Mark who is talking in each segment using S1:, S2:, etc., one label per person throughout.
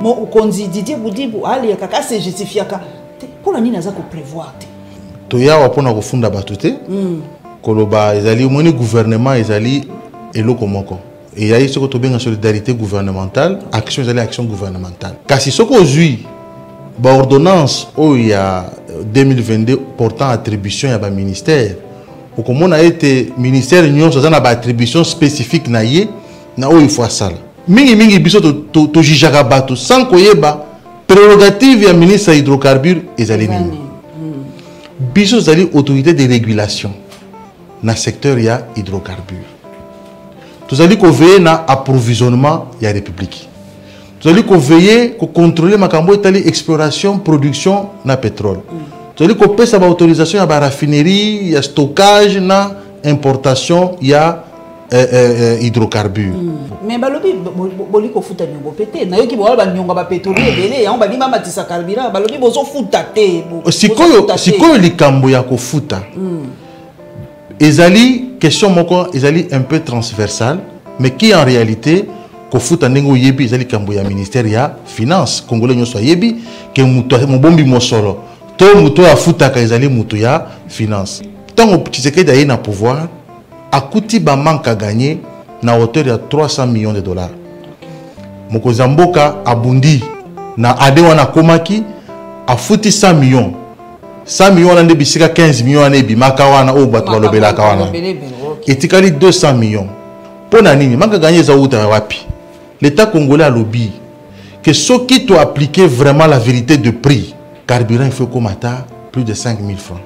S1: Mon konzi Didier Boudibu ali kaka se justifiaka. Pour la nina za ko prévoir te.
S2: To ya wa pona ko funda batute. Koloba ezali moni gouvernement ezali eloko moko. Et il y a ce que tu as solidarité gouvernementale, action gouvernementale. Car si ce qu'on joue, l'ordonnance où il y a 2022 portant attribution à un ministère, ou comme on a été ministère union sans une attribution spécifique na où il faut ça. Mingi biso to jijaka bato sans koyeba prérogative ya ministre hydrocarbures et aliments. Biso zali autorité de régulation na secteur ya hydrocarbures. Vous allez veiller à l'approvisionnement de la République. Vous allez veiller à contrôler l'exploration, production de pétrole. Vous allez payer l'autorisation de la raffinerie, de stockage, de importation, de hydrocarbures.
S1: Mais balobi boli ko futa nyongo pété na yoki bola ba nyongo ba pétrole belé ya on ba bima matisa carburant balobi bozo futa te
S2: sikoyo likambo ya ko futa. Ezali question moko ezali un peu transversale mais qui en réalité ko futa ndenge yebi ezali kambo ya ministère ya finance congolais nyoso yebi ke muto mobombi mosolo to muto ya futa ka ezali muto ya finance tango Tshisekedi aye na pouvoir akuti ba manque à gagner na hauteur ya 300 millions de dollars mokozi mboka abundi na ade wana komaki afuti 100 millions 100 millions nande bisika 15 millions ane bimaka wana o bato balobelaka wana etikali 200 millions pona nini manga gagner za uta wapi l'état congolais a lobby que ceux qui doivent appliquer vraiment la vérité de prix carburant il faut comme ata plus de 5 000 francs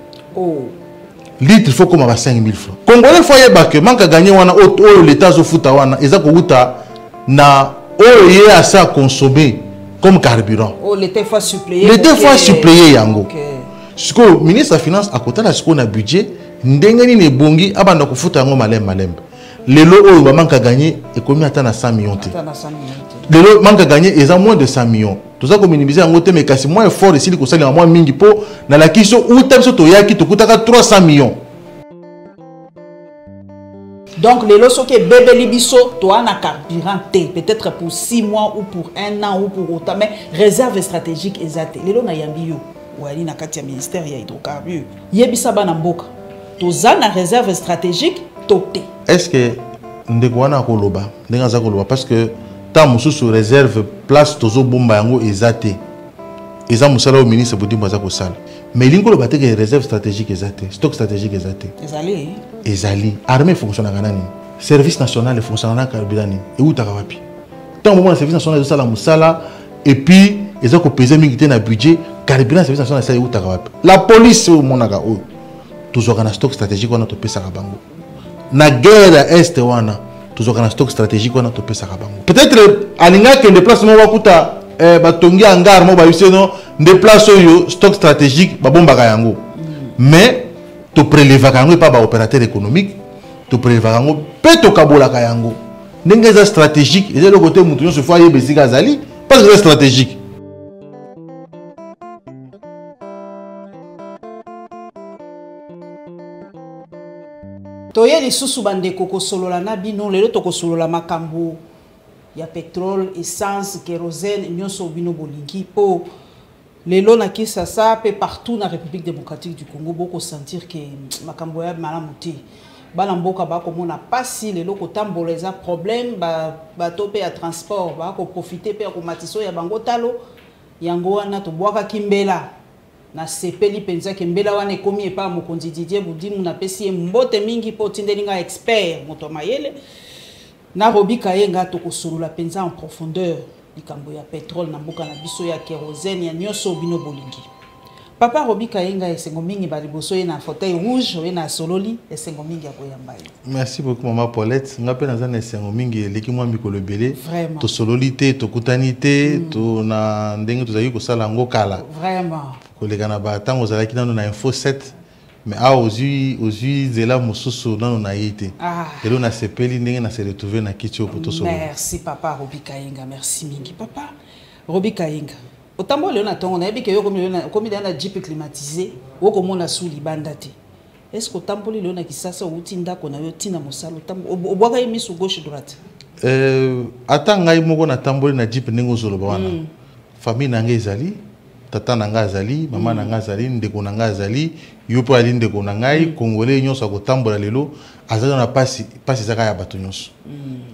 S2: litre il faut comme 5 000 francs congolais faut yeba que manga gagner wana o l'état zo futa wana eza ko uta na o ye asa consommer comme carburant
S1: l'état faut
S2: suppléer yango ce que le ministre de la Finance a côté de budget, ndengeni ne bongi abanda kufuta ngo malem. Lelo oyo ba manka gagner économie atana 100 millions. Lelo manka gagner eza moins de 100 millions. Toza ko minimiser ngo te mais kasi moins fort ici ko sali moins mingi po na la kiso ou tabso to yaki to kutaka 300 millions.
S1: Donc lelo soke bébé libiso to ana carburant peut-être pour 6 mois ou pour 1 an ou pour autant mais réserve stratégique exacte. Lelo na yambi yo wali na kati ya ministère ya hydrocarbures yebisa bana mboka toza na réserve stratégique toté
S2: est-ce que ndeko wana koloba ndenga za koloba parce que ta mususu réserve place tozo bomba yango ezate eza musala au ministre Budimba za ko sala mais lingo loba te que réserve stratégique ezate stock stratégique ezate ezali armée fonctionne na nani service national fonctionne na carburant et utaka wapi tant moment service national ezala musala et puis ils ont pesé milité na budget carburant service national ça utaka wapi la police au monaka o toujours un stock stratégique on a topé ça bango na guerre est wana toujours un stock stratégique on a topé ça bango peut-être alinga que déplacement wakuta batongi hangar mo ba yuseno déplace yo stock stratégique ba bomba yango mais to prélever yango pas ba opérateur économique to prélever yango pe to kabola yango ndenge za stratégique et le côté mutu se fois yebesika zali parce que c'est stratégique.
S1: Toye lisusu bandeko kosolola na bino lelo tokosolola makambo ya pétrole, essence, kérosène nyonso bino bolingi po lelo na Kinshasa pe partout na République démocratique du Congo boko sentir que makambo ya malamu te bana mboka ba komona pasi lelo kotambola eza problème ba topé ya transport ba ko profiter pe ko matiso ya bango talo yango wana to bwaka kimbela na sepeli penza ke mbela wana ekomi epa mokonzi Didier Boudimu na pesi mbote mingi po tindelinga expert moto mayele na robika yenga to kosolula penza en profondeur likambo ya pétrole na mboka na biso ya kérosène ya nyoso bino bolingi papa robika yenga esengo mingi bali boso ye na fauteuil rouge we na sololi esengo mingi ya koyamba ye.
S2: Merci beaucoup maman Paulette ngape na zana esengo mingi leki mwa mikolo belé to sololi te to kutani te to na ndenge tozali ko sala ngo kala
S1: vraiment
S2: koleka na ba tango zalaki nano na info 7 mais a ozui zela mususu nano na yite elo na sepeli ndenge na se retrouver na kitio poto solo.
S1: Merci papa robika yenga, merci mingi papa robika yenga. Otambo leo na tongo na yebike yo komi na jeep climatisé woko mona sous libanda te. Est-ce que otambo leo na kisasa uti ndako na yo tina mosalo tambo obwaka yemi su gauche droite?
S2: Ata ngai moko na tamboli na jeep ndenge ozoloba wana. famille nanga ezali tata nanga azali maman nanga azali ndeko nanga azali yo po ali ndeko nangai congolais nyonso ko tambola lelo azali na pasi zaka ya bato nyonso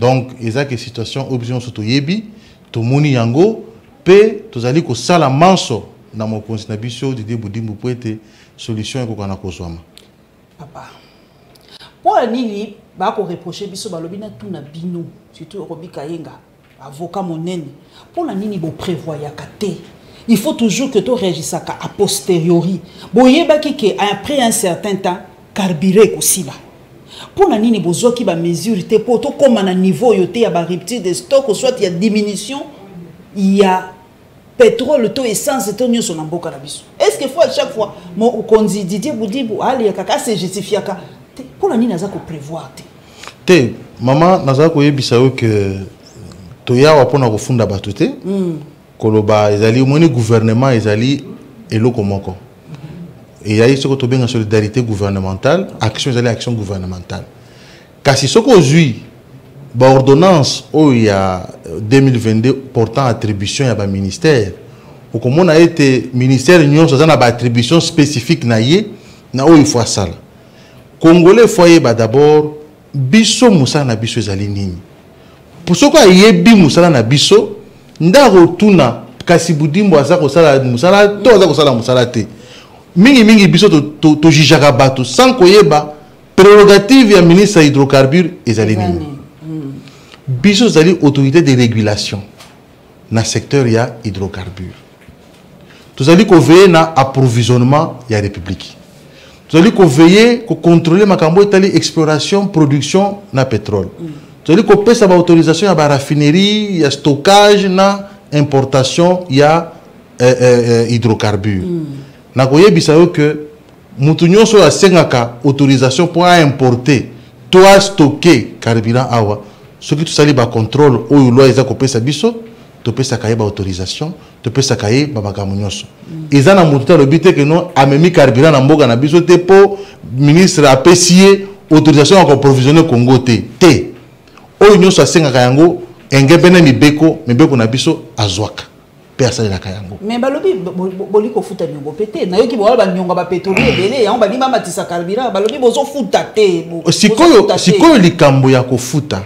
S2: donc ezaka situation option surtout yebi to moni yango pe tozali ko sala manso na mokonzi na biso Didier Budimbu po ete solution ekokana kozwama
S1: papa pour nini ba ko reprocher biso balobi na tuna bino surtout Robi Kayenga avocat monene pour nini bo prévoyaka te. Il faut toujours que tu réagisses a posteriori. Boyebaki que après un certain temps, carburé aussi là. Pour la nini bozo qui ba mesure te pour to comme à niveau yote ya ba rupture de stock ou soit il y a diminution, il y a pétrole, taux essence et tout nyo son amboka na biso. Est-ce que faut à chaque fois mon konzi Didier Budimbu ali kaka c'est justifié ka pour la nini naza ko prévoir
S2: te. Maman naza ko yebisa yo que to ya wapona ko funda batute. Koloba ezali moni gouvernement ezali eloko moko et yayi soko to benga solidarité gouvernementale action ezali action gouvernementale kasi soko ozui ba ordonnance o ya 2022 portant attribution ya ba ministère o komona ete ministère nyonso za na ba attribution spécifique na ye na o il faut ça congolais foyer ba d'abord biso musala na biso ezali nini pour soko ayebi musala na biso ndaro tuna kasi Budimbu aza ko sala musala to aza ko sala musala te mingi biso to jijaka bato sans koyeba prérogative ya ministre hydrocarbures ezali nini biso zali autorité de régulation na secteur ya hydrocarbures tozali ko veiller na approvisionnement ya république tozali ko veiller ko contrôler makambo etali exploration production na pétrole tozali ko pesa ba autorisation ya ba raffinerie ya stockage na importation ya hydrocarbures na koyebisa yo que mutu nyonso asengaka autorisation pour importer to stocker carburant awa soki tosali ba contrôle oyo loi eza kopesa biso topesa kaye ba autorisation topesa kaye ba makambo nyonso eza na mutu talobi te que non amemi carburant na mboka na biso te po ministre apesi ye autorisation ya koprovisionner Congo te oyo nyonso asengaka yango engebene mibeko na biso azwaka pe asalela kayango
S1: mais balobi boli ko futa nyongo pété na yoki bo ba nyongo ba pétrolier belé yango ba limba matisa carburant balobi bozo futa te
S2: sikoyo likambo ya ko futa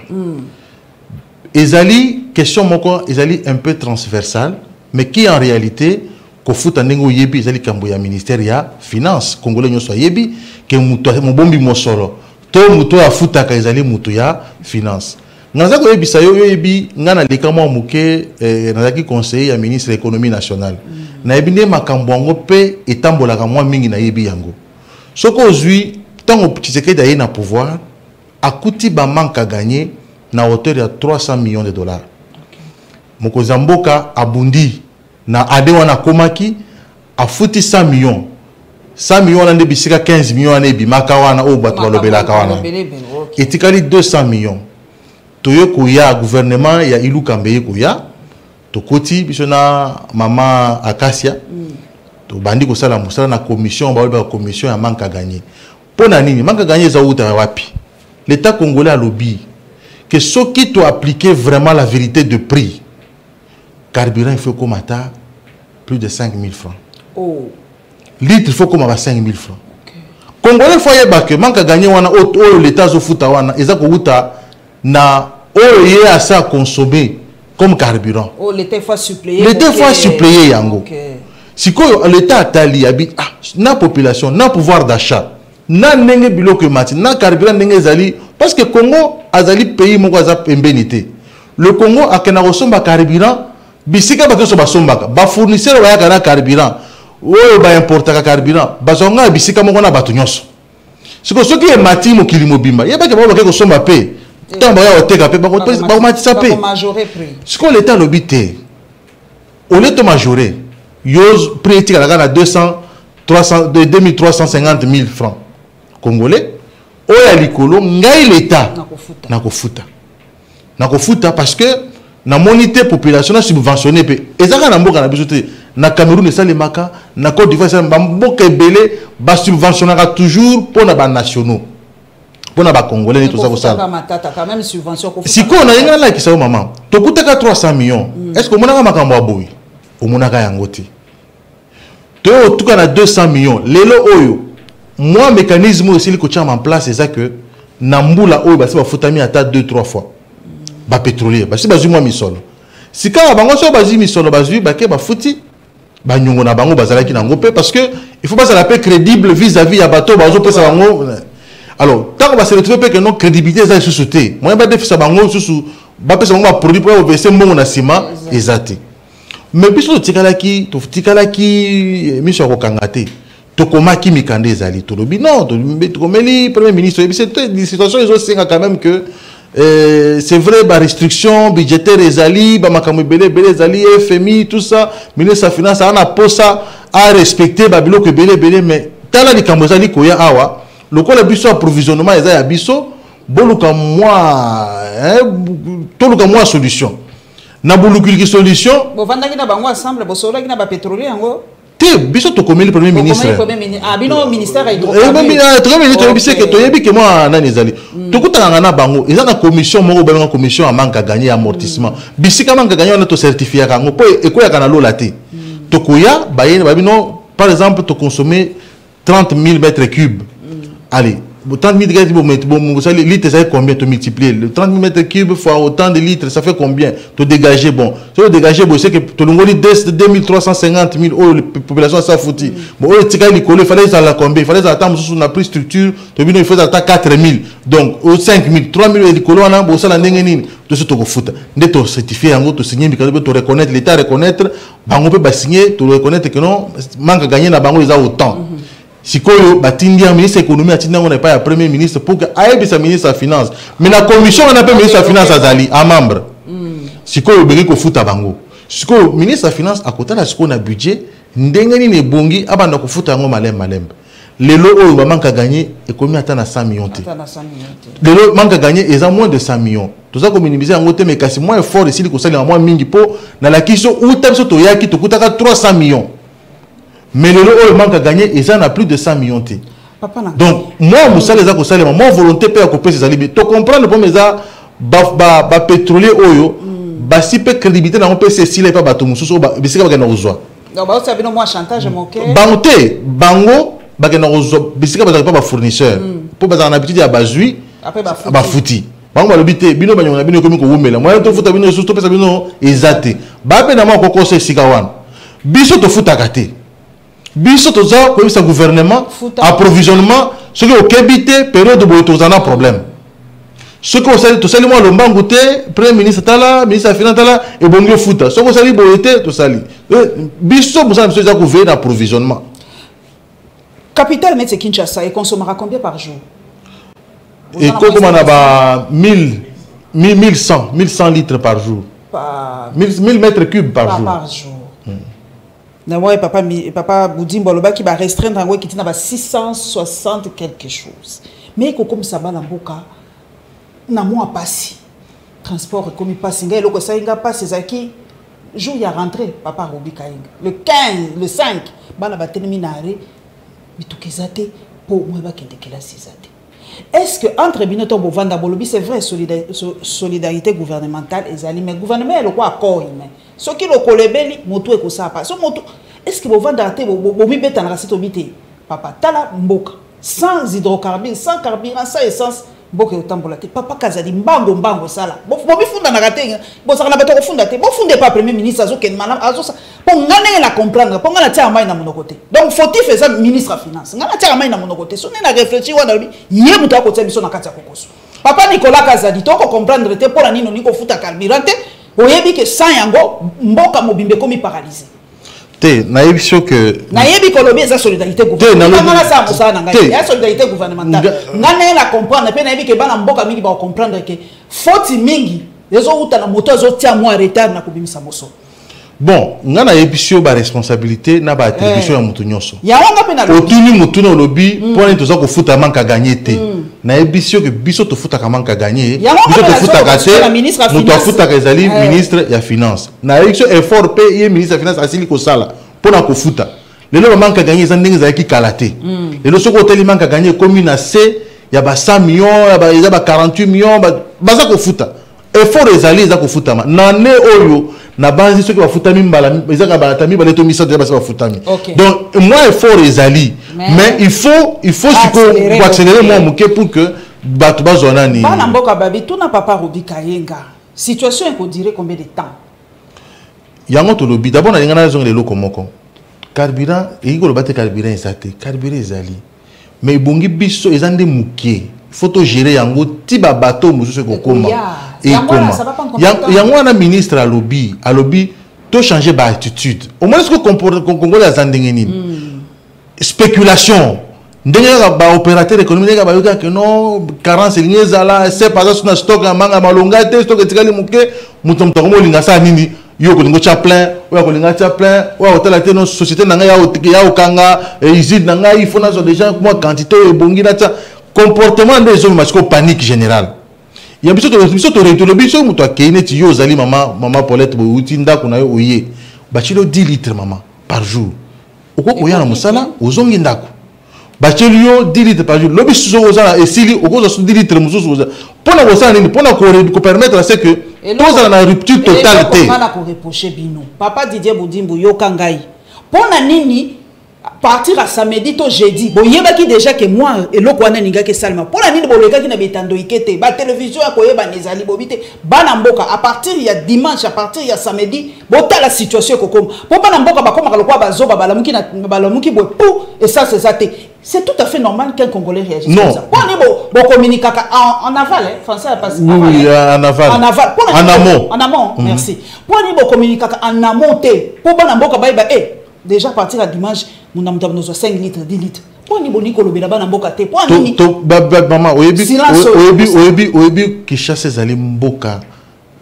S2: ezali question moko ezali un peu transversale mais qui en réalité ko futa ndenge yebi ezali kambo ya ministère ya finance congolais nyonso yebi ke muto mobombi mosolo to muto ya futa ka ezali muto ya finance ngaza ko yebisa yo yebi ngana likamo muke nazaki conseiller ya ministre de l'économie nationale na yebi ne makambo ngo pe etambolaka mwa mingi na yebi yango soko ozui tango Tshisekedi aye na pouvoir akuti ba manque à gagner na hauteur ya 300 millions de dollars moko zamboka abundi na ade wana komaki afuti 100 millions wana nde bisika 15 millions ane bimaka wana o bato balobelaka wana etikali 200 millions toyo koya gouvernement ya Ilu Kambeye koya tokoti biso na mama Akasia to bandi ko sala musala na commission ba commission ya manque à gagner pona nini manque à gagner za uta wapi l'état congolais a lobby que ce qui doit appliquer vraiment la vérité de prix carburant il faut comme ata plus de 5 000 francs litre il faut comme 5 000 francs congolais faut yeba que manque à gagner wana o l'état zo futa wana eza ko uta na oye à ça consommer comme carburant
S1: l'état faut
S2: suppléer yango si l'état atali abi na population na pouvoir d'achat na ndenge biloko mati na carburant ndenge ezali parce que Congo azali pays moko aza pembenité le Congo akena kosomba carburant bisika bakoso basombaka ba fournisseur ba yaka na carburant oyo ba importaka carburant bazonga bisika moko na bato nyonso siko soki e mati mokili mobimba yeba ke ba kosomba pe tant ya oteka pe ba matisa pe siko l'état lobité au lieu de majorer yo prix tika na 2350 000 francs congolais oya likolo ngai l'état na kofuta parce que na monité population na subventionné pe ezaka na mboka na biso te na Cameroun esalemaka na Côte d'Ivoire esalemaka mboka ebele ba subventionnaka toujours pour na ba nationaux pour na ba congolais et tout ça ça
S1: quand même subvention ko
S2: si ko na yenga na kisa maman tokutaka 300 millions est-ce que monaka makambo aboyi omonaka yango te to otuka na 200 millions lelo oyo moi mécanisme aussi li ko tchama en place c'est que na mbula oyo basi bafutami ata 2-3 fois ba pétrolier basi bazui moi misolo sika bango so bazui misolo bazui bake bafuti banyongo na bango bazalaki na ngope parce que il faut pas ça la paix crédible vis-à-vis ya bateau bazo pesa bango alors tant qu'on va se retrouver que non crédibilité ça sous-sauté moi ba défisa bango sous ba pesa bango ba produit pour verser mbongo na ciment exact mais biso tikalaki mission ko kangate to komaki mikande ezali to lobi non to komeli premier ministre c'est des situations ils ont singa quand même que c'est vrai ba restriction budgétaire ezali ba makambo belé ezali FMI tout ça ministre de finance ana posa à respecter ba biloko belé mais tala likambo ezali koya awa lokola biso approvisionnement eza ya biso boluka moi solution na boluki solution
S1: bo vandaki na bango ensemble bo solaki na ba pétrolier yango
S2: te biso to komeli premier ministre
S1: bino ministère
S2: toyebi ke moi nani ezali tokutanga na bango eza na commission moko ba commission à manque à gagner amortissement bisika manque à gagner on a to certifié kango po ekoyaka na lola te tokoya bayene babino par exemple to consommer 30 000 mètres cubes allez 30 000 litres, ça fait combien? Tu multiplies le 30 000 mètres cubes fois autant de litres, ça fait combien? Tu dégages bon. Tu veux dégager bon, c'est que tu as 2350 000 euros, la population ça foutu. Bon, il fallait ça la combien? Il fallait attendre sur la plus structure, il faut attendre 4 000. Donc, 5 000, 3 000 de colons, bon, ça la n'engagine. Tu sais, tu vas foutre. Dès que tu certifies, tu signes, tu reconnaître, l'État reconnaître, on peut signer, tu reconnaître que non, manque à gagner, ils ont autant. Si le ministre de l'économie n'est pas le premier ministre pour que le ministre de la finance. Mais la commission on appelle ministre de la finance à membre. Si le ministre de la bango. Si le ministre de la finance à côté de ce budget, ndengeni ne bongi abanda ko futa ngo malem. Les lots manque à gagner économie atteint à 100 millions. Les lots manque à gagner ils ont moins de 100 millions. Tout ça comme minimiser en côté mais kasi moins fort ici ko sali en moins mingi po na la question où tam so to yaki to kutaka 300 millions. Mais le lot manque à gagner et ça n'a plus de 100 millions. Donc, moi, moi, volonté peut couper ces alibis. Tu comprends le problème, c'est pétrolier, si peu crédibilité dans le PC, s'il n'est pas bateau, c'est ce qu'il va gagner aux oies.
S1: Donc, ça veut dire moi chantage, mon cœur.
S2: Bango, c'est pas fournisseur. Pour avoir l'habitude à bazui, à fouti. Bango, l'habitude, bino, bino, comme vous mettez. Moi, je fous à bino, surtout, parce que bino, exacté. Babé, n'a pas encore c'est Sikawan. Biso te fout à gâter. Biso toza ko bisa gouvernement approvisionnement ce que au kébité période de tozana problème ce que osali to sali moi le mbangoute premier ministre tala ministre finance tala et bongo futa ce que osali boyete to sali biso musa biso za ko veiller d'approvisionnement
S1: capital mais c'est Kinshasa et consommera combien par jour
S2: et comme on a ba 1100 litres par jour 1000 mètres cubes par jour.
S1: Papa Boudimbo qui va restreindre qui tient 660 quelque chose. Mais comme ça va l'amboka, na moi passi transport comme il passe inga loko ça inga passe zaki jour il y a rentré papa Robi Kainga le 15 le 5 bana ba terminare bitukezate pour moi ba kende kela sizate. Est-ce que entre binoto bovanda bolobi c'est vrai solidarité gouvernementale ezali mais gouvernement le quoi accord mais ce qui le kolebeli moto e ko ça pas so moto est-ce que bovanda te bomi beta na site obité papa tala mboka sans hydrocarbures sans carburant sans essence mboka otambola te papa kazali mbango sala bomi funda na ratenga bo sala bato ko funda te bo funde pas premier ministre azo ken manam azo sa po ngane la comprendre po ngana tia mai na mono côté donc faut-il faire ça ministre de finance ngana tia mai na mono côté so na réfléchir wana bi yé muta ko tia biso na kati ya kokoso papa Nicolas Kazadi to ko comprendre te pour la nino niko futa carburant te oyebi que sans yango mboka mobimbe komi paralysé
S2: te nayebi sio que
S1: nayebi ko lobi eza solidarité gouvernementale ça musa na ngai ya solidarité gouvernementale ngana la comprendre pe nayebi que bana mboka mingi ba comprendre que faute mingi les uta na moto zo tia moi retard na kubimisa moso
S2: bon ngana yebi sio ba responsabilité na ba attribution ya mutu nyonso
S1: ya wanga pe na
S2: otuni mutu na lobi pour to za ko futa manka gagner te nayebi sio que biso to futa ka manka gagner biso to futa ka te mutu futa ka ezali ministre ya finance na yebi sio effort pe ye ministre ya finance asili ko sala pour na ko futa lelo manka gagner za ndenge za ki kalate lelo soko hôtel manka gagner commune na C ya ba 100 millions ya ba 48 millions ba za ko futa effort ezali za ko futa na ne oyo na base ceux qui va futami mbala ezaka ba tami ba leto misa déjà ba futami. Donc moi effort ezali mais il faut pour accélérer moi moké pour que bato bazona ni.
S1: Bana mboka babi tout na papa Robi Kayenga. Situation il faut durer combien de temps?
S2: Yango to lobi d'abord na ngana zonga lelo komoko. Carburant et ko lobate carburant ezate carburant ezali. Mais bongi biso ezande muké. Faut to gérer yango ti ba bateau mususu ko koma. Et comment yango na ministre à lobby to changer ba attitude. Au moins ce que Congo la zandenge ni. Spéculation. Ndenge ba opérateur économique ba yoka que non carence ligneza là c'est pas ça na stock manga malonga te stock etikali muké mutom to ko linga sa nini yo ko lingo cha plein ou ko linga cha plein ou hôtel te no société nanga ya okanga usine nanga il faut na so déjà moi quantité ebongi na cha comportement des hommes parce que panique générale. Il y a biso to biso muto akene ti yo zali mama Paulette bo utinda kuna yo oye bachilo 10 litres maman par jour. Oko oya na musala ozongi ndako. Bachilo 10 litres par jour. Lobi suzo ozala esili oko zo 10 litres mususu ozala. Pona ko nini pona ko permettre à ce que tous la rupture totale té.
S1: Pona ko reprocher bino. Papa Didier Boudimbo yokangai. Pona nini partir à samedi to jeudi bon yeba ki déjà que moi et le kwana ninga ke salma pour la nini boleka ki na betando ikete ba télévision ya koyeba nezali bobite bana mboka à partir il y a dimanche à partir il y a samedi bota la situation kokoma pour bana mboka ba koma lokwa bazoba balamuki bo pou et ça c'est tout à fait normal qu'un Congolais réagisse comme ça. Pour ni communique en aval français passe
S2: oui en aval
S1: en amont merci pour ni communique en amont pour bana mboka ba déjà partir à dimanche nous avons 5 litres 10 litres pour ni boni kolobe na bana mboka te pour ni
S2: maman oyebi ki chasse zali mboka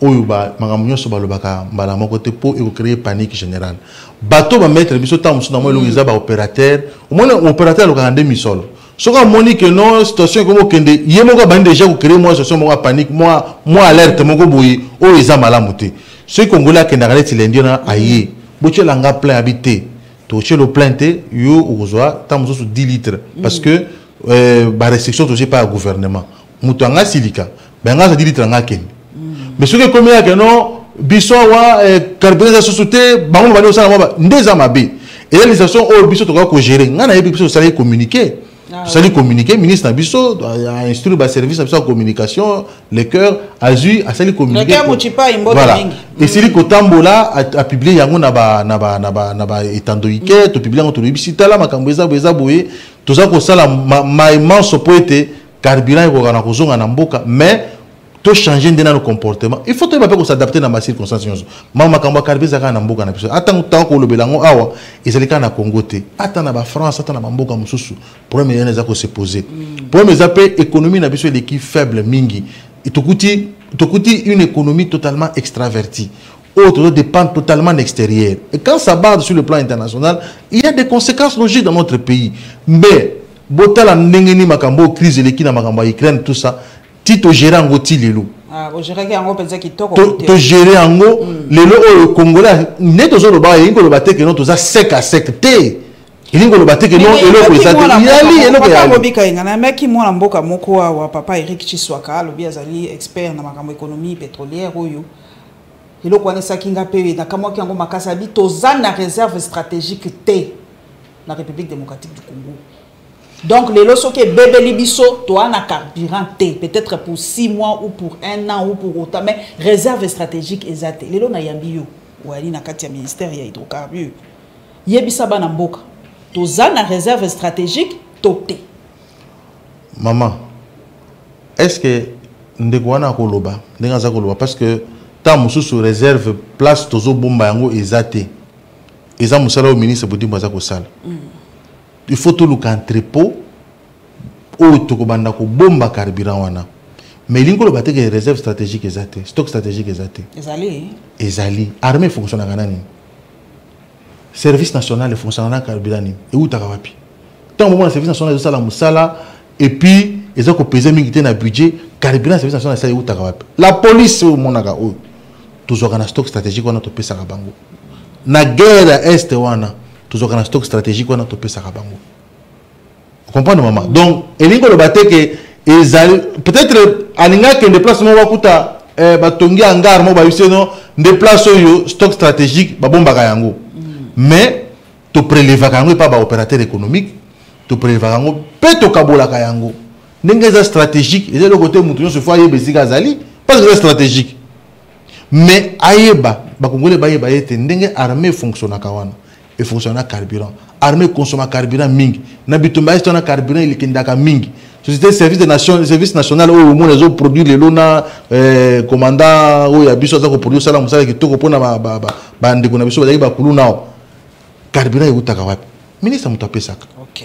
S2: oyo ba makamnyo so balobaka mbala moko te pour créer panique générale bateau ba mettre biso ta musu na mo longiza ba opérateur au moins opérateur lokanga demi solo soka moni que non situation comme kende yemoko ba déjà ko créer moi situation mo panique moi alerte moko boyi o eza malamu te ce congolais kenda galeti lendi na aye boche langa plein habité to chelo plainte yo ozoa tamuzo 10 litres parce que ba restriction touché par le gouvernement mutanga silika benga 10 litres nga ken mais ce que comme ya que non biso wa carburant société bango bani osala maba ndeza mabe et la législation o biso to ko gérer nga na yebi biso ça communiquer ça communiquer ministre biso a instruire ba service de communication le cœur azu a sali communiquer voilà et c'est ko tambola a publié yango na ba etandoike to publier to bisita la makambo eza boye to za ko sala ma immense poete carburant ko kana kozonga na mboka mais to changer dans nos comportements il faut to s'adapter dans ma circonstance mama kamba carburant za kana mboka na biso atang ko lobelango awa ezalika na Congo te atana ba France atana ba mboka mususu problème yana za ko se poser problème za pe économie na biso l'équipe faible mingi tokuti une économie totalement extravertie autre dépend totalement de l'extérieur et quand ça barre sur le plan international il y a des conséquences logiques dans notre pays mais botala ndengeni makambo crise l'équipe na makambo Ukraine tout ça tito gérer ngo ti lelo
S1: bo gérer yango penza kitoko
S2: to gérer yango lelo o congolais ne to zo lo ba yingo lo bateke no to za sec à sec té ilingo lo bateke no elo ko izate yali elo ko yali
S1: Robi Kayenga na meki mwana mboka moko wa papa Eric Chiswaka lobi azali expert na makambo économie pétrolière oyo elo ko anesa kinga pe na kamwa ki yango makasa bi to za na réserve stratégique té na République démocratique du Congo. Donc, les lois sont que bébé libiso, toi, na carburant, peut-être pour 6 mois ou pour 1 an ou pour autant, mais réserve stratégique exacte. Les lois na yambiyo, ou ali na katia ministère ya hydrocarbures. Yebisa ba na mboka. Toza na réserve stratégique, toté.
S2: Maman, est-ce que ndekwana koloba, ndengaza koloba parce que ta musu sous réserve place tozo bomba yango ezate. Eza musala au ministre Boudimbo za ko sala. Il faut tout le entrepôt ou tout banda ko bomba carburant wana mais lingo lo bateke réserve stratégique ezate stock stratégique ezate ezali armée fonctionne na nani service national fonctionne na carburant ni et où takawapi tant moment service national de sala musala et puis ezako peser mingité na budget carburant service national ça où takawapi la police au monaka o toujours na stock stratégique wana to pesa ka bango na guerre est wana toujours un stock stratégique on a topé ça rabango. Vous comprenez maman? Donc elingo le baté que peut-être alinga que le déplacement wakuta batongi hangar mo ba non des places yo stock stratégique ba bomba yango mais to prélève yango pas ba opérateur économique to prélève yango pe to kabola yango ndenge za stratégique et le côté mutu se fois yebe sika zali parce que c'est stratégique mais ayeba ba congolais ba yeba ete ndenge armée fonctionne kawana et fonctionne carburant armée consomme carburant mingi na bitumba est na carburant il kindaka mingi société service de nation service national au moins les autres produits les lona commandant ou ya biso za ko produire ça la musala kitoko pona ba ndeko na biso ba ba kuluna carburant utaka wapi ministre mutape saka.
S1: OK.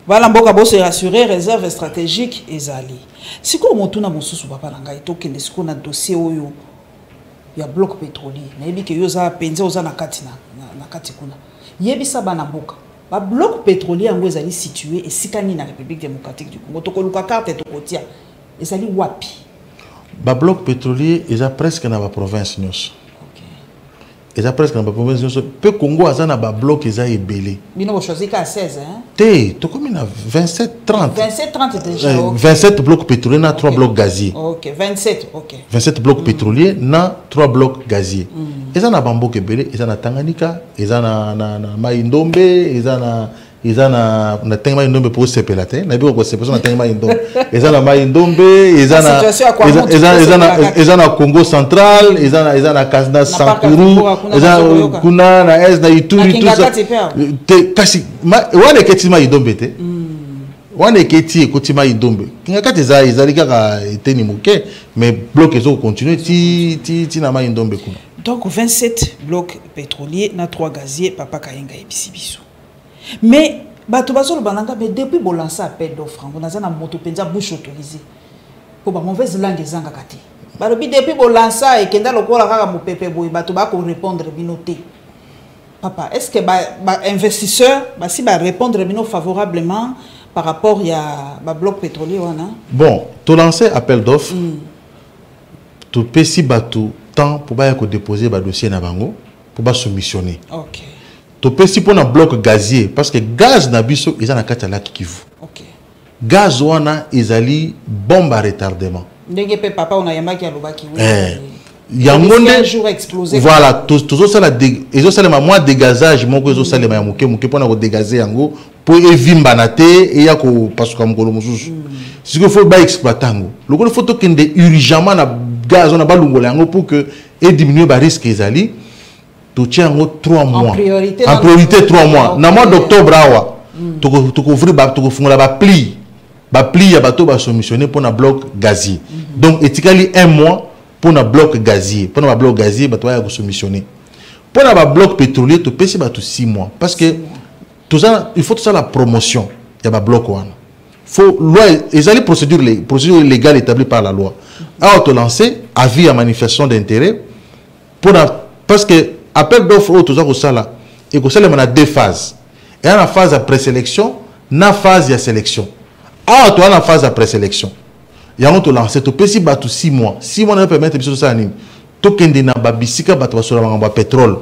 S1: Voilà mboka bo se rassurer réserve stratégique ezali. Siko motu na mosusu papa na ngai to kende siko na dossier oyo ya bloc pétrolier. Na yebi ke yo za penza oza na kati na kati kuna. Yebi sa bana mboka. Ba bloc pétrolier yango ezali situé esikani na République démocratique du Congo. To koluka carte to kotia. Ezali wapi?
S2: Ba bloc pétrolier eza presque na ba province nyos. Et ça presque dans la province peu Congo a na ba bloc eza ebelé.
S1: Bino bo choisir ka 16 hein.
S2: Té, to comme na 27 30.
S1: 27 30 déjà.
S2: 27 blocs pétroliers na 3 blocs gaziers.
S1: OK, 27, OK.
S2: 27 blocs pétroliers na 3 blocs gaziers. Et ça na bamboka ebelé, et ça na Tanganyika, et ça na Mai Ndombe, et ça na Tanganyika Ndombe pour se pelater, na biko ko se personne na Tanganyika Ndombe. Et ça na Mai Ndombe, et ça na Congo central, et ça na Kasna Sankuru, et ça kuna na est na Ituri tout ça. Te kasi wana ketima Ndombe te. Wana keti kotima Ndombe. Kinga kati za izali kaka eteni moke, mais bloc ezo continuer ti na Mai Ndombe kuna.
S1: Donc 27 blocs pétroliers na 3 gaziers papa Kayenga ebisibiso. Mais bato bazolo bananga mais depuis bo lancer appel d'offre on a na moto penza bouche autorisée pour ba mauvaise langue ezanga kati. Balobi depuis bo lancer et kenda lokola kaka mopepe boy bato ba ko répondre binoté. Papa, est-ce que ba investisseur ba si ba répondre bino favorablement par rapport à ba bloc pétrolier wana?
S2: Bon, to lancer appel d'offre. To pesi bato temps pour ba ko déposer ba dossier na bango pour ba soumissionner.
S1: OK.
S2: To pesi pour un bloc gazier parce que gaz na biso ils na kati la Kivu.
S1: OK.
S2: Gaz wana ezali bombe à retardement.
S1: Ndenge pe papa on a yamaki alobaki oui.
S2: Yangonde
S1: jour explosé.
S2: Voilà, tous ça la ezo salema moi dégazage moko ezo salema ya moke moke pona ko dégazer yango pour evimba na te et ya ko pasuka mokolo mususu. Ce qu'il faut ba exploitango. Le ko faut to kende urgemment na gaz on a ba lungola yango pour que et diminuer ba risque ezali. Tu tiens 3 mois. En priorité 3 mois. Dans le mois d'octobre, tu ouvrir la pli. La pli, ya bateau va soumissionner pour un bloc gazier. Donc, étiqueté 1 mois pour un bloc gazier. Pour un bloc gazier, bateau va soumissionner. Pour un bloc pétrolier, tu payes 6 mois. Parce que tout ça, il faut tout ça la promotion. Il y a un bloc. Il faut loi, il y a les procédures légales établies par la loi. Alors, tu lances avis à manifestation d'intérêt parce que appel d'offres tout ça au sala et que ça on a 2 phases. Et en la phase de présélection, na phase de sélection. Ah toi en phase de présélection. Il y a on te lancer to pesi batu 6 mois. 6 mois na permettre biso ça ni. To kende na babisika batu basura ngamba pétrole.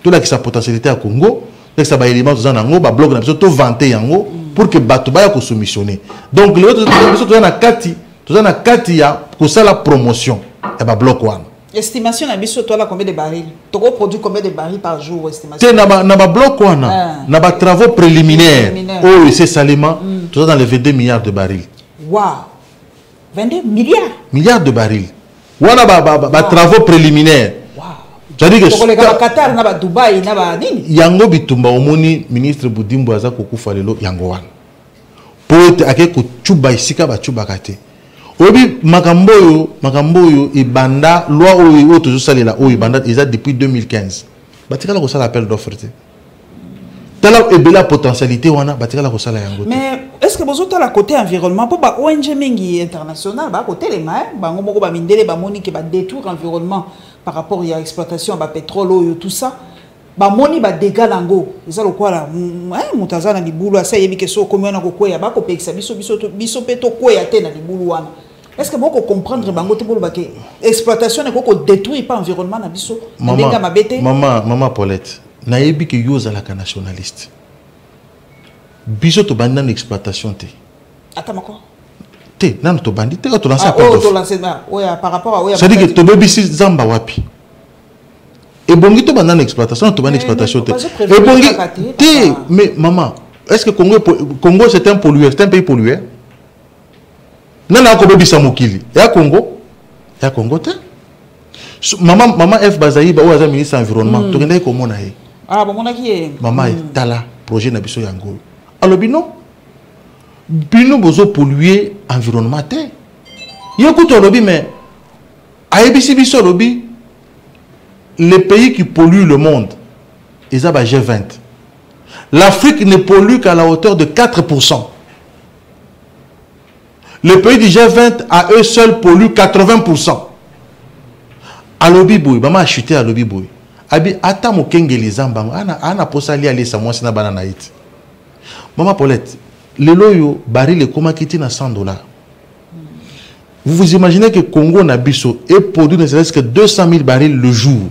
S2: To la ki sa potentialité à Congo, que ça ba élément za nango ba bloc na biso to vanter yango pour que batu ba ya ko soumissionner. Donc le autre biso to na kati ya ko ça la promotion. Et ba bloc one.
S1: Estimation na biso toi là combien de barils? Tu produis combien de barils par jour estimation?
S2: C'est na ba bloc wana. Na ba travaux préliminaires. Oh, c'est salement tout ça dans les 22 milliards de barils.
S1: Wow. 22 milliards.
S2: Milliards de barils. Wana ba travaux préliminaires.
S1: Wow.
S2: C'est-à-dire que
S1: le Qatar na ba Dubaï na ba nini?
S2: Yango bitumba omoni ministre Budimbo aza kokufa lelo yango wana. Pour ake ko chuba isika ba chuba kate. Obi makamboyo ibanda loi oyo toujours salela oyo ibanda eza depuis 2015. Batikala ko sala appel d'offre te. Tala ebela potentialité wana batikala ko sala yango te.
S1: Mais est-ce que vous la côté environnement pour ba ONG mingi international ba côté les mains bango moko ba mindele ba moni ke ba détruire environnement par rapport à l'exploitation ba pétrole oyo tout ça ba moni ba dégâts lango eza lokola mutaza na libulu asa yebi ke so combien na ko koya ba ko pekisa biso peto koya te na libulu wana. Est-ce que vous comprendre bango te pour ba ke exploitation ne ko détruire pas environnement na biso ndenga mabete?
S2: Maman Paulette na yebi ke yo zala ka nationaliste. Biso to banda na exploitation te.
S1: Atamako.
S2: Té, non, tu bandit, tu as lancé
S1: appel d'offres. Par rapport à...
S2: C'est-à-dire que tu as bébi Zamba wapi. Et bon, tu as une exploitation, tu as une exploitation. Et bon, mais maman, est-ce que Congo c'est un pollueur, c'est un pays pollueur? Non, non, tu as bébi Samokili. Et à Congo? Et à Congo, tu Maman F. Bazaï, bah, ouais, ministre de l'environnement. Tu as comment on a eu?
S1: Ah, bon, on a qui?
S2: Maman, tu as là, projet Nabiso Yango. Alors, non? Bino bozo polluer environnement te. Yoko to lobby mais ABC biso lobby les pays qui polluent le monde ils ont G20. L'Afrique ne pollue qu'à la hauteur de 4%. Les pays du G20 à eux seuls polluent 80%. À lobby boy, maman a chuté à lobby boy. Abi ata mo kengeli zamba ana posali aller sa moi na banana it. Maman Paulette le loyo baril est comme qui à $100. Vous vous imaginez que Congo Nabiso est produit ne serait-ce que 200 000 barils le jour,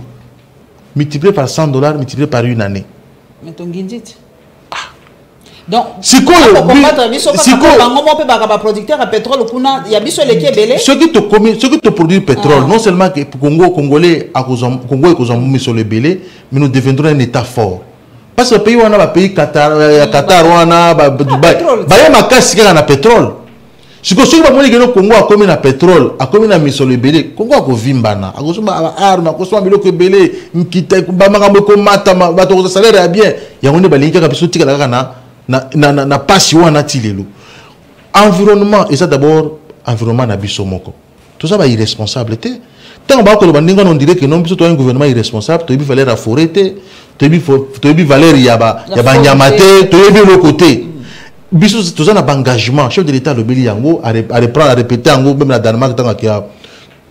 S2: multiplié par $100, multiplié par une année.
S1: Mais ton guindit. Donc,
S2: si quoi
S1: producteur à pétrole, il y a biso les qui est belé.
S2: Ceux qui te produisent pétrole, non seulement que Congolais à Congo et Congo mis sur le belé, mais nous deviendrons un État fort. Parce que le pays, on a un pays Qatar, on a Dubaï. Il y a un casse qui a pétrole. Si vous avez un Congo a commis un pétrole, a commis un mission le belé, Congo a vimbana, a commis une arme, a commis un bilo que belé, une quitte, bamanga mata, bateau salaire est bien. Il y a un balingue qui a besoin de na pas si on a tilelo. Environnement, et ça d'abord environnement na bisomoko. Tout ça va irresponsabilité. Tant on dirait que non, plutôt un gouvernement irresponsable, tu as valeur à forêt, tu as valeur yaba nyamate, tu as le côté. Biso tout ça un engagement, chef de l'État le beli yango à reprendre à répéter yango même la Danemark tant qu'il y a.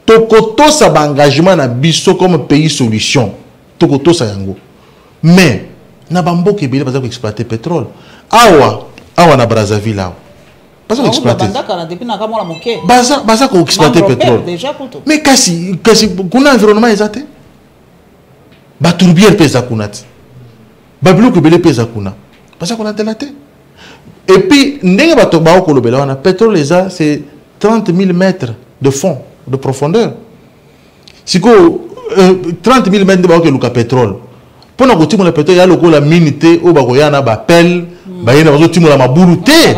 S2: Tokoto ça engagement na biso comme pays solution. Tokoto ça yango. Mais na bambo ke beli parce que exploiter pétrole. Awa na Brazzaville là. Parce qu'on exploite. Baza qu'on exploite pétrole. Mais kasi kuna environnement exact. Ba tourbière pesa kunati. Ba bloc belé pesa kuna. Parce qu'on a délaté. Et puis ndenge ba toba ko lobela wana pétrole c'est 30 000 mètres de fond, de profondeur. Si ko 30 000 mètres de ba ko luka pétrole. Pour na ko timo le pétrole ya loko la minité o ba ko yana ba pelle. Bayena bazo timola mabulu te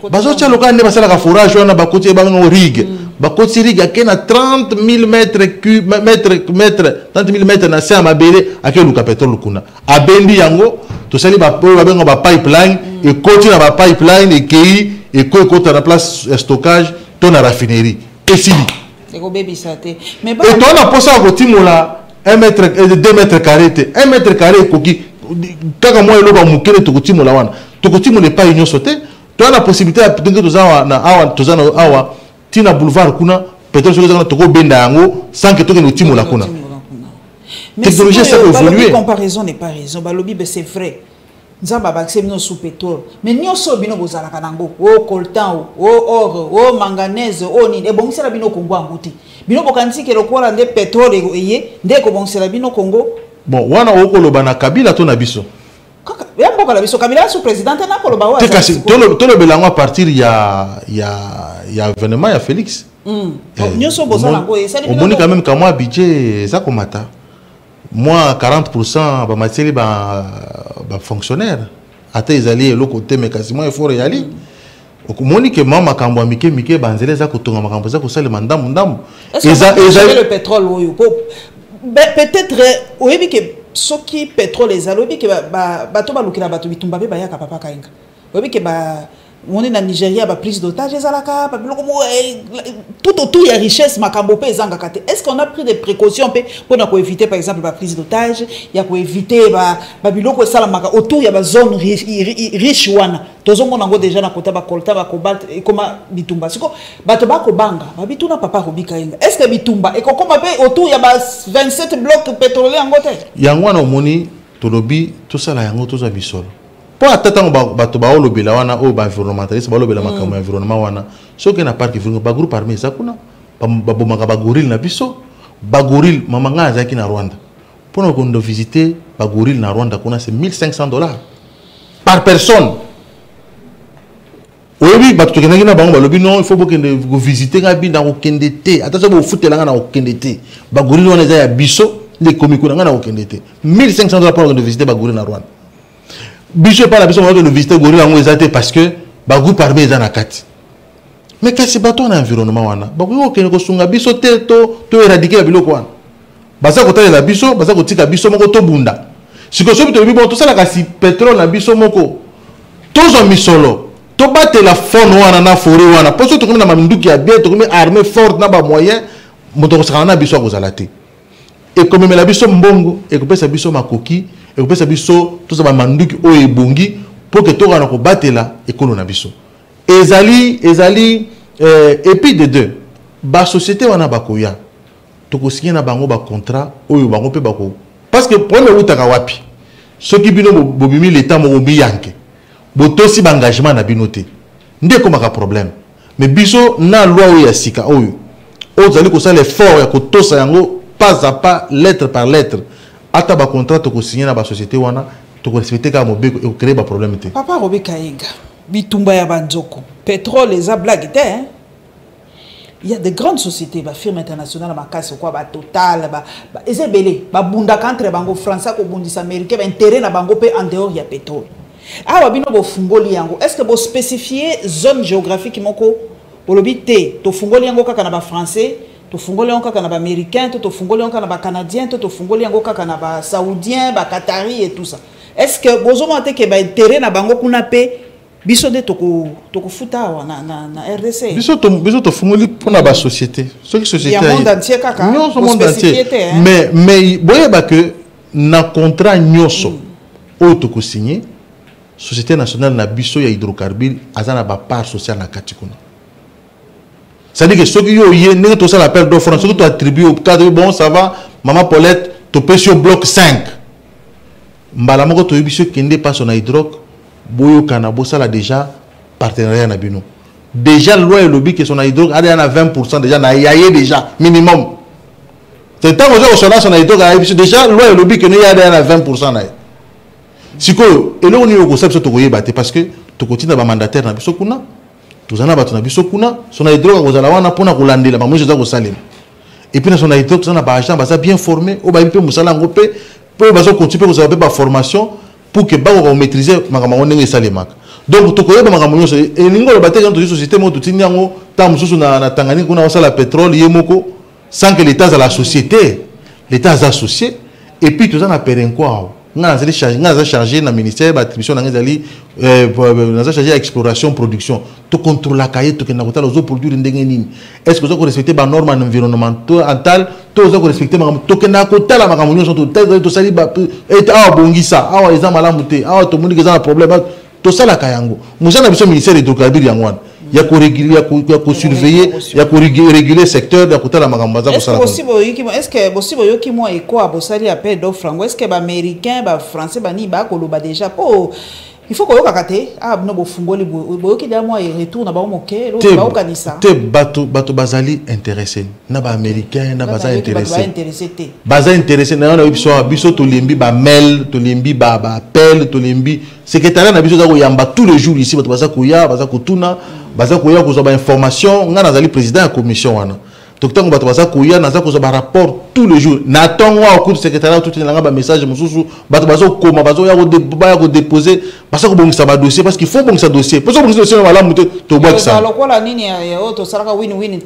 S2: bazo tia lokane basala ka forage wana bakoti bango rig bakoti rig akena 30 000 mètres 30 000 mètres na se mabele akeluka pétrole kuna abendi yango to sali ba bengo ba pipeline et continue na ba pipeline et kei et ko kota na place stockage to na raffinerie et sili
S1: et ko baby saté mais
S2: ba et to na posa ko timola 1 mètre et 2 mètres carrés te 1 mètre carré koki kaka moi eloba mukele to kotimola wana Tokotimo n'est pas union sauté. Tu as la possibilité de awa tina boulevard kuna peut-être sur les toko benda yango sans que tu ne timo la kuna.
S1: Technologie ça peut évoluer. Comparaison n'est pas raison. Balobi c'est vrai. Nzamba ba accès sous pétrole. Mais nyonso bino bozala kanango. O coltan o or o manganèse o ni e bongisela bino Congo anguti. Bino bokanisi ke lokola nde pétrole eye nde ko bongisela bino Congo.
S2: Bon wana okoloba na Kabila to na biso.
S1: Kabila sous président na koloba wa
S2: to le belango à partir il y a événement il y a Félix
S1: nyoso bozala ngo
S2: on moni quand même comme moi budget ça komata moi 40% ba mateli ba fonctionnaire ata ezali le côté mais quasiment il faut réaliser okomoni que mama makambo mike banzele za kotonga makambo za kosala mandamu ndamu
S1: le pétrole oyo peut-être oyebi que ce qui pétrole les alobi que bato balukila bato bitumba be bayaka papa kainga oyebi que on est na Nigeria ba prise d'otage ezalaka ba biloko tout autour ya richesse makambo pe ezanga kate. Est-ce qu'on a pris des précautions pour éviter par exemple la prise d'otage ya ko éviter ba biloko sala maka autour ya ba zone riche wana tozo mona ngo déjà na kota ba colta ba cobalt et comment bitumba siko bato ba ko banga ba bituna papa ko bikainga. Est-ce que bitumba et comment pe autour ya ba 27 blocs pétroliers en gote
S2: yango na moni tolobi to sala yango to za bisolo. Pour attendre bato ba olobela wana o ba environnementaliste ba olobela makambo environnement wana soki na parc vingo ba groupe armé za kuna ba bomaka ba gorille na biso ba gorille mamanga azaki na Rwanda pour nous qu'on visiter ba gorille na Rwanda kuna c'est $1,500 par personne oui bato to kenaki na bango balobi non il faut que vous visiter ngabi na okende te attention bo futela na okende te ba gorille wana za ya biso les comiques na na okende te $1500 pour de visiter ba gorille na Rwanda biso pas la biso on de visiter gorille ngo ezate parce que ba groupe armé za na kati mais kasi bato na environnement wana ba ko okende ko sunga biso te to éradiquer la biloko wana baza ko tala la biso baza ko tika biso moko to bunda siko so bito bibo to sala kasi pétrole na biso moko tozo misolo to battre la faune wana na forêt wana parce que to comme na manduki ya bien to comme armée forte na ba moyen moto ko sakana biso ko zalate et comme la biso mbongo et ko pesa biso makoki et ko pesa biso to za manduki o ebongi pour que to kana ko battre la ekolo na biso ezali et puis de deux ba société wana ba koya to ko signer na bango ba contrat oyo bango pe bako parce que premier utaka wapi ceux qui bino bobimi l'état mo bi yanke botosi ba engagement na binoté ndeko maka problème mais biso na loi oyo ya sika oyo ozali ko sala effort ya ko tosa yango pas à pas lettre par lettre ata ba contrat to ko signer na ba société wana to ko respecter ka mobeko et créer ba problème té
S1: papa Robeka Yenga bitumba ya banzoko pétrole les a blague té hein. Il y a de grandes sociétés, bah firmes internationales, bah casse quoi, bah Total, bah ezebele, bah bunda contre bango français, ko bundis américain, bah intérêt na bango pe en dehors il y a pétrole. Ah wabino bo fungoli yango. Est-ce que vous spécifiez zone géographique moko bolobi te to fungoli yango kaka na ba français, to fungoli yango kaka na ba américain, to fungoli yango kaka na ba canadien, to fungoli yango kaka na ba saoudien, ba qatari et tout ça. Est-ce que bozo monte ke ba intérêt na bango kuna pe biso de toko futa na RDC
S2: biso to fungoli pona ba société ce qui société
S1: il y a monde entier kaka
S2: non ce monde entier mais boye ba que na contrat nyoso o to ko signer société nationale na biso ya hydrocarbures azana ba part sociale na katikuna ça dit que ceux qui yo yé ne to ça l'appel d'offre ceux qui to attribué au cadre bon ça va maman Paulette to pèse au bloc 5 mbala moko to biso kende pas son hydroc boyo kana bosala déjà partenariat na bino déjà loi et lobby que son hydroc a 20% déjà na yaye déjà minimum c'est tant que son hydroc déjà loi et lobby que ne ya 20% na siko et là on y au concept to koyeba te parce que to continue ba mandataire na biso kuna tozana bato na biso kuna son hydroc kozala wana pona kolandela ba moje za ko salema et puis na son hydroc tozana ba agent baza bien formé o ba mpe musala ngope pour bazo continuer kozala ba formation pour que on maîtriser makambo ndenge salemaka donc to koyeba makambo nyonso et ningo le bateau dans société mo to tinyango ta mususu na Tanganyika kuna osala pétrole yemoko sans que l'état à la société l'état est associé et puis tout ça na perenko nga za chargé na ministère d'attribution na ngazali na za chargé exploration production to contrôle la cahier to kena kotala zo produire ndenge nini est-ce que zo respecter ba normes environnementales to zo respecter makambo to kena kotala makambo nyonso to sali ba et a bongisa awa eza malamu te awa to moni keza na problème to sala kayango musana biso ministère de hydrocarbures yango wana ya ko réguler ya ko surveiller ya ko réguler secteur ya kotala makambo za ko sala
S1: est-ce que possible yo ki mo eko abosali appel d'offre est-ce que ba américain ba français ba ni ba ko loba déjà po il faut ko kakate no bo fungoli bo ki da mo retour na ba moke lo ba okanisa
S2: te bato bazali intéressé na ba américain na baza intéressé na na biso to lembi ba mail to lembi ba appel to lembi secrétariat na biso za ko yamba tous les jours ici bato baza ko ya baza ko tuna baza ko ya ko zo ba information nga nazali président ya commission wana Docteur Batouaza Kouya, Naza Kozoba rapport tous les jours. N'attendons au cours du secrétariat tout un message, Moussou, Batouazo Koma, Bazo Yako déposer, parce que bon, ça va dossier, parce qu'il faut bon ça dossier. Parce que bon, dossier, on va la monter, tu vois que ça.
S1: Alors, quoi, la ligne, tu sais, win-win,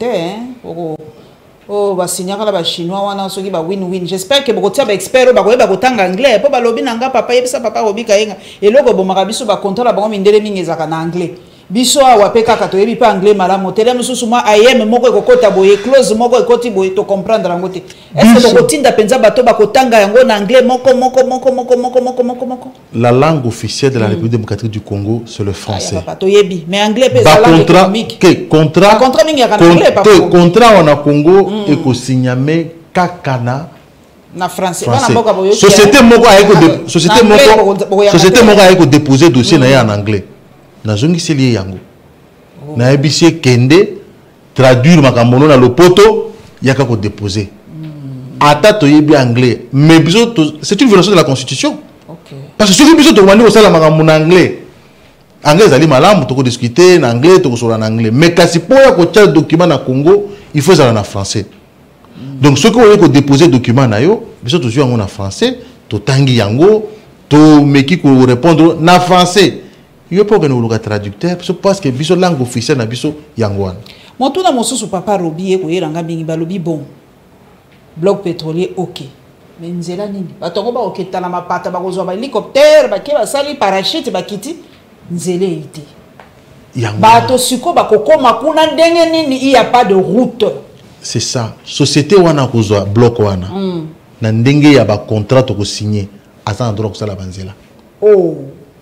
S1: oh, bah, signer la chinois, on a un win-win. J'espère que vous avez expert, vous avez anglais, pour lobby nanga papa, et ça papa Robi Kayenga. Et là, bon, marabiso, bah, contre la bombe, indélé, mingezaka en anglais. Biso awa peka ka toyebi pa anglais malamu tele mususu ma ayem moko ekokota boye close moko ekoti boye to comprendre yango te est-ce que kotinda penza bato bakotanga yango na anglais moko
S2: la langue officielle de la République démocratique du Congo c'est le français
S1: papa toyebi mais anglais pe za langue économique
S2: contrat
S1: mingi ya anglais papa
S2: contrat na Congo eko signame kakana
S1: na français
S2: société moko a eko déposer dossier na en anglais na zongi seli yango na ebisi kende traduire makambo na lopoto yaka ko déposer ata to yebi anglais mais biso c'est une violation de la constitution parce que si biso to wandi osala makambo na anglais anglais ezali malamu toko discuter en anglais toko sola en anglais mais kasi pour ya ko tia document na Congo il faut ça en français donc ce que vous voulez déposer document na yo biso to yango na français to tangi yango to meki ko répondre na français yo pas que nous le traducteur parce que biso langue officielle na biso yango wana
S1: Montuna mosusu papa Robi ko yeranga bingi balobi bon bloc pétrolier OK mais nzela nini batongo ba oketa na mapata ba kozwa ba hélicoptère ba ke ba sali parachute ba kiti nzela ite bato siko ba kokoma kuna ndenge nini il y a pas de route
S2: c'est ça société wana kozwa bloc wana na ndenge ya ba contrat to ko signer asa endroit ko sala banzela
S1: oh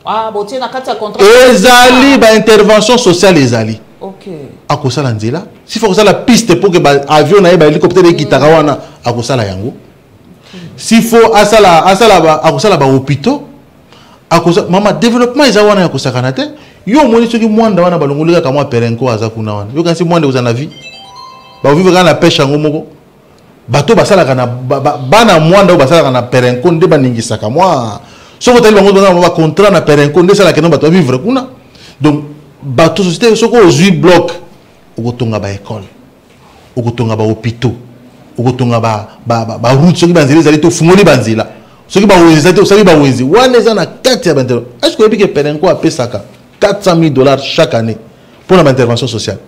S1: ah botie na kati ya contrat
S2: ezali ba intervention sociale ezali
S1: OK
S2: akosala nzela si faut kosala piste pour que ba avion na ba hélicoptère ekitaka wana akosala yango si faut akosala ba hôpitaux akosala mama développement eza wana yakosakana te yo moni soki mwanda wana balongolika kamwa perenko aza kuna wana yo kanisi mwanda kozana vie ba vivre kana pêche yango moko bato basalaka na bana mwanda basalaka na perenko nde baningisaka mwa soko tali bango ba contrat na perenko nde sala keno bato vivre kuna donc bato société soko ozui bloc okotonga ba école okotonga ba hôpitaux okotonga ba route soki banzela ezali to fungoli banzela soki ba wezi te osali ba wezi wana eza na kati ya bantelo est-ce que ebike perenko apesaka $400,000 chaque année pour l'intervention sociale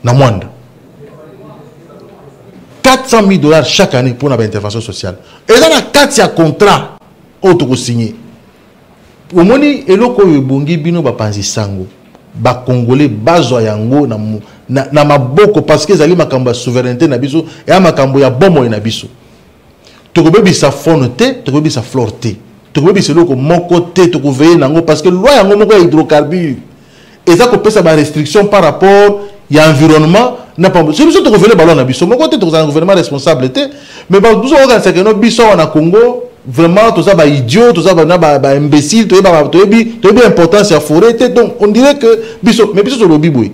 S2: na mwanda $400,000 chaque année pour l'intervention sociale et dans la carte il y a contrat auto signé au moni eloko ebongi bino bapanzi sango ba congolais bazwa yango na maboko parce que ezali makambo ya souveraineté na biso et makambo ya bomo na biso tokobebisa fonte tokobebisa florté tokobebisa eloko moko te tokoveiller nango parce que loi yango moko ya hydrocarbure eza kopesa ba restriction par rapport ya environnement na pas c'est biso tokoveiller balon na biso moko te tokozala gouvernement responsable te mais ba biso okanisa que no biso na Congo vraiment tout ça ba idiot tout ça ba imbécile to ba importance ya forêt te donc on dirait que biso mais biso sur le biboui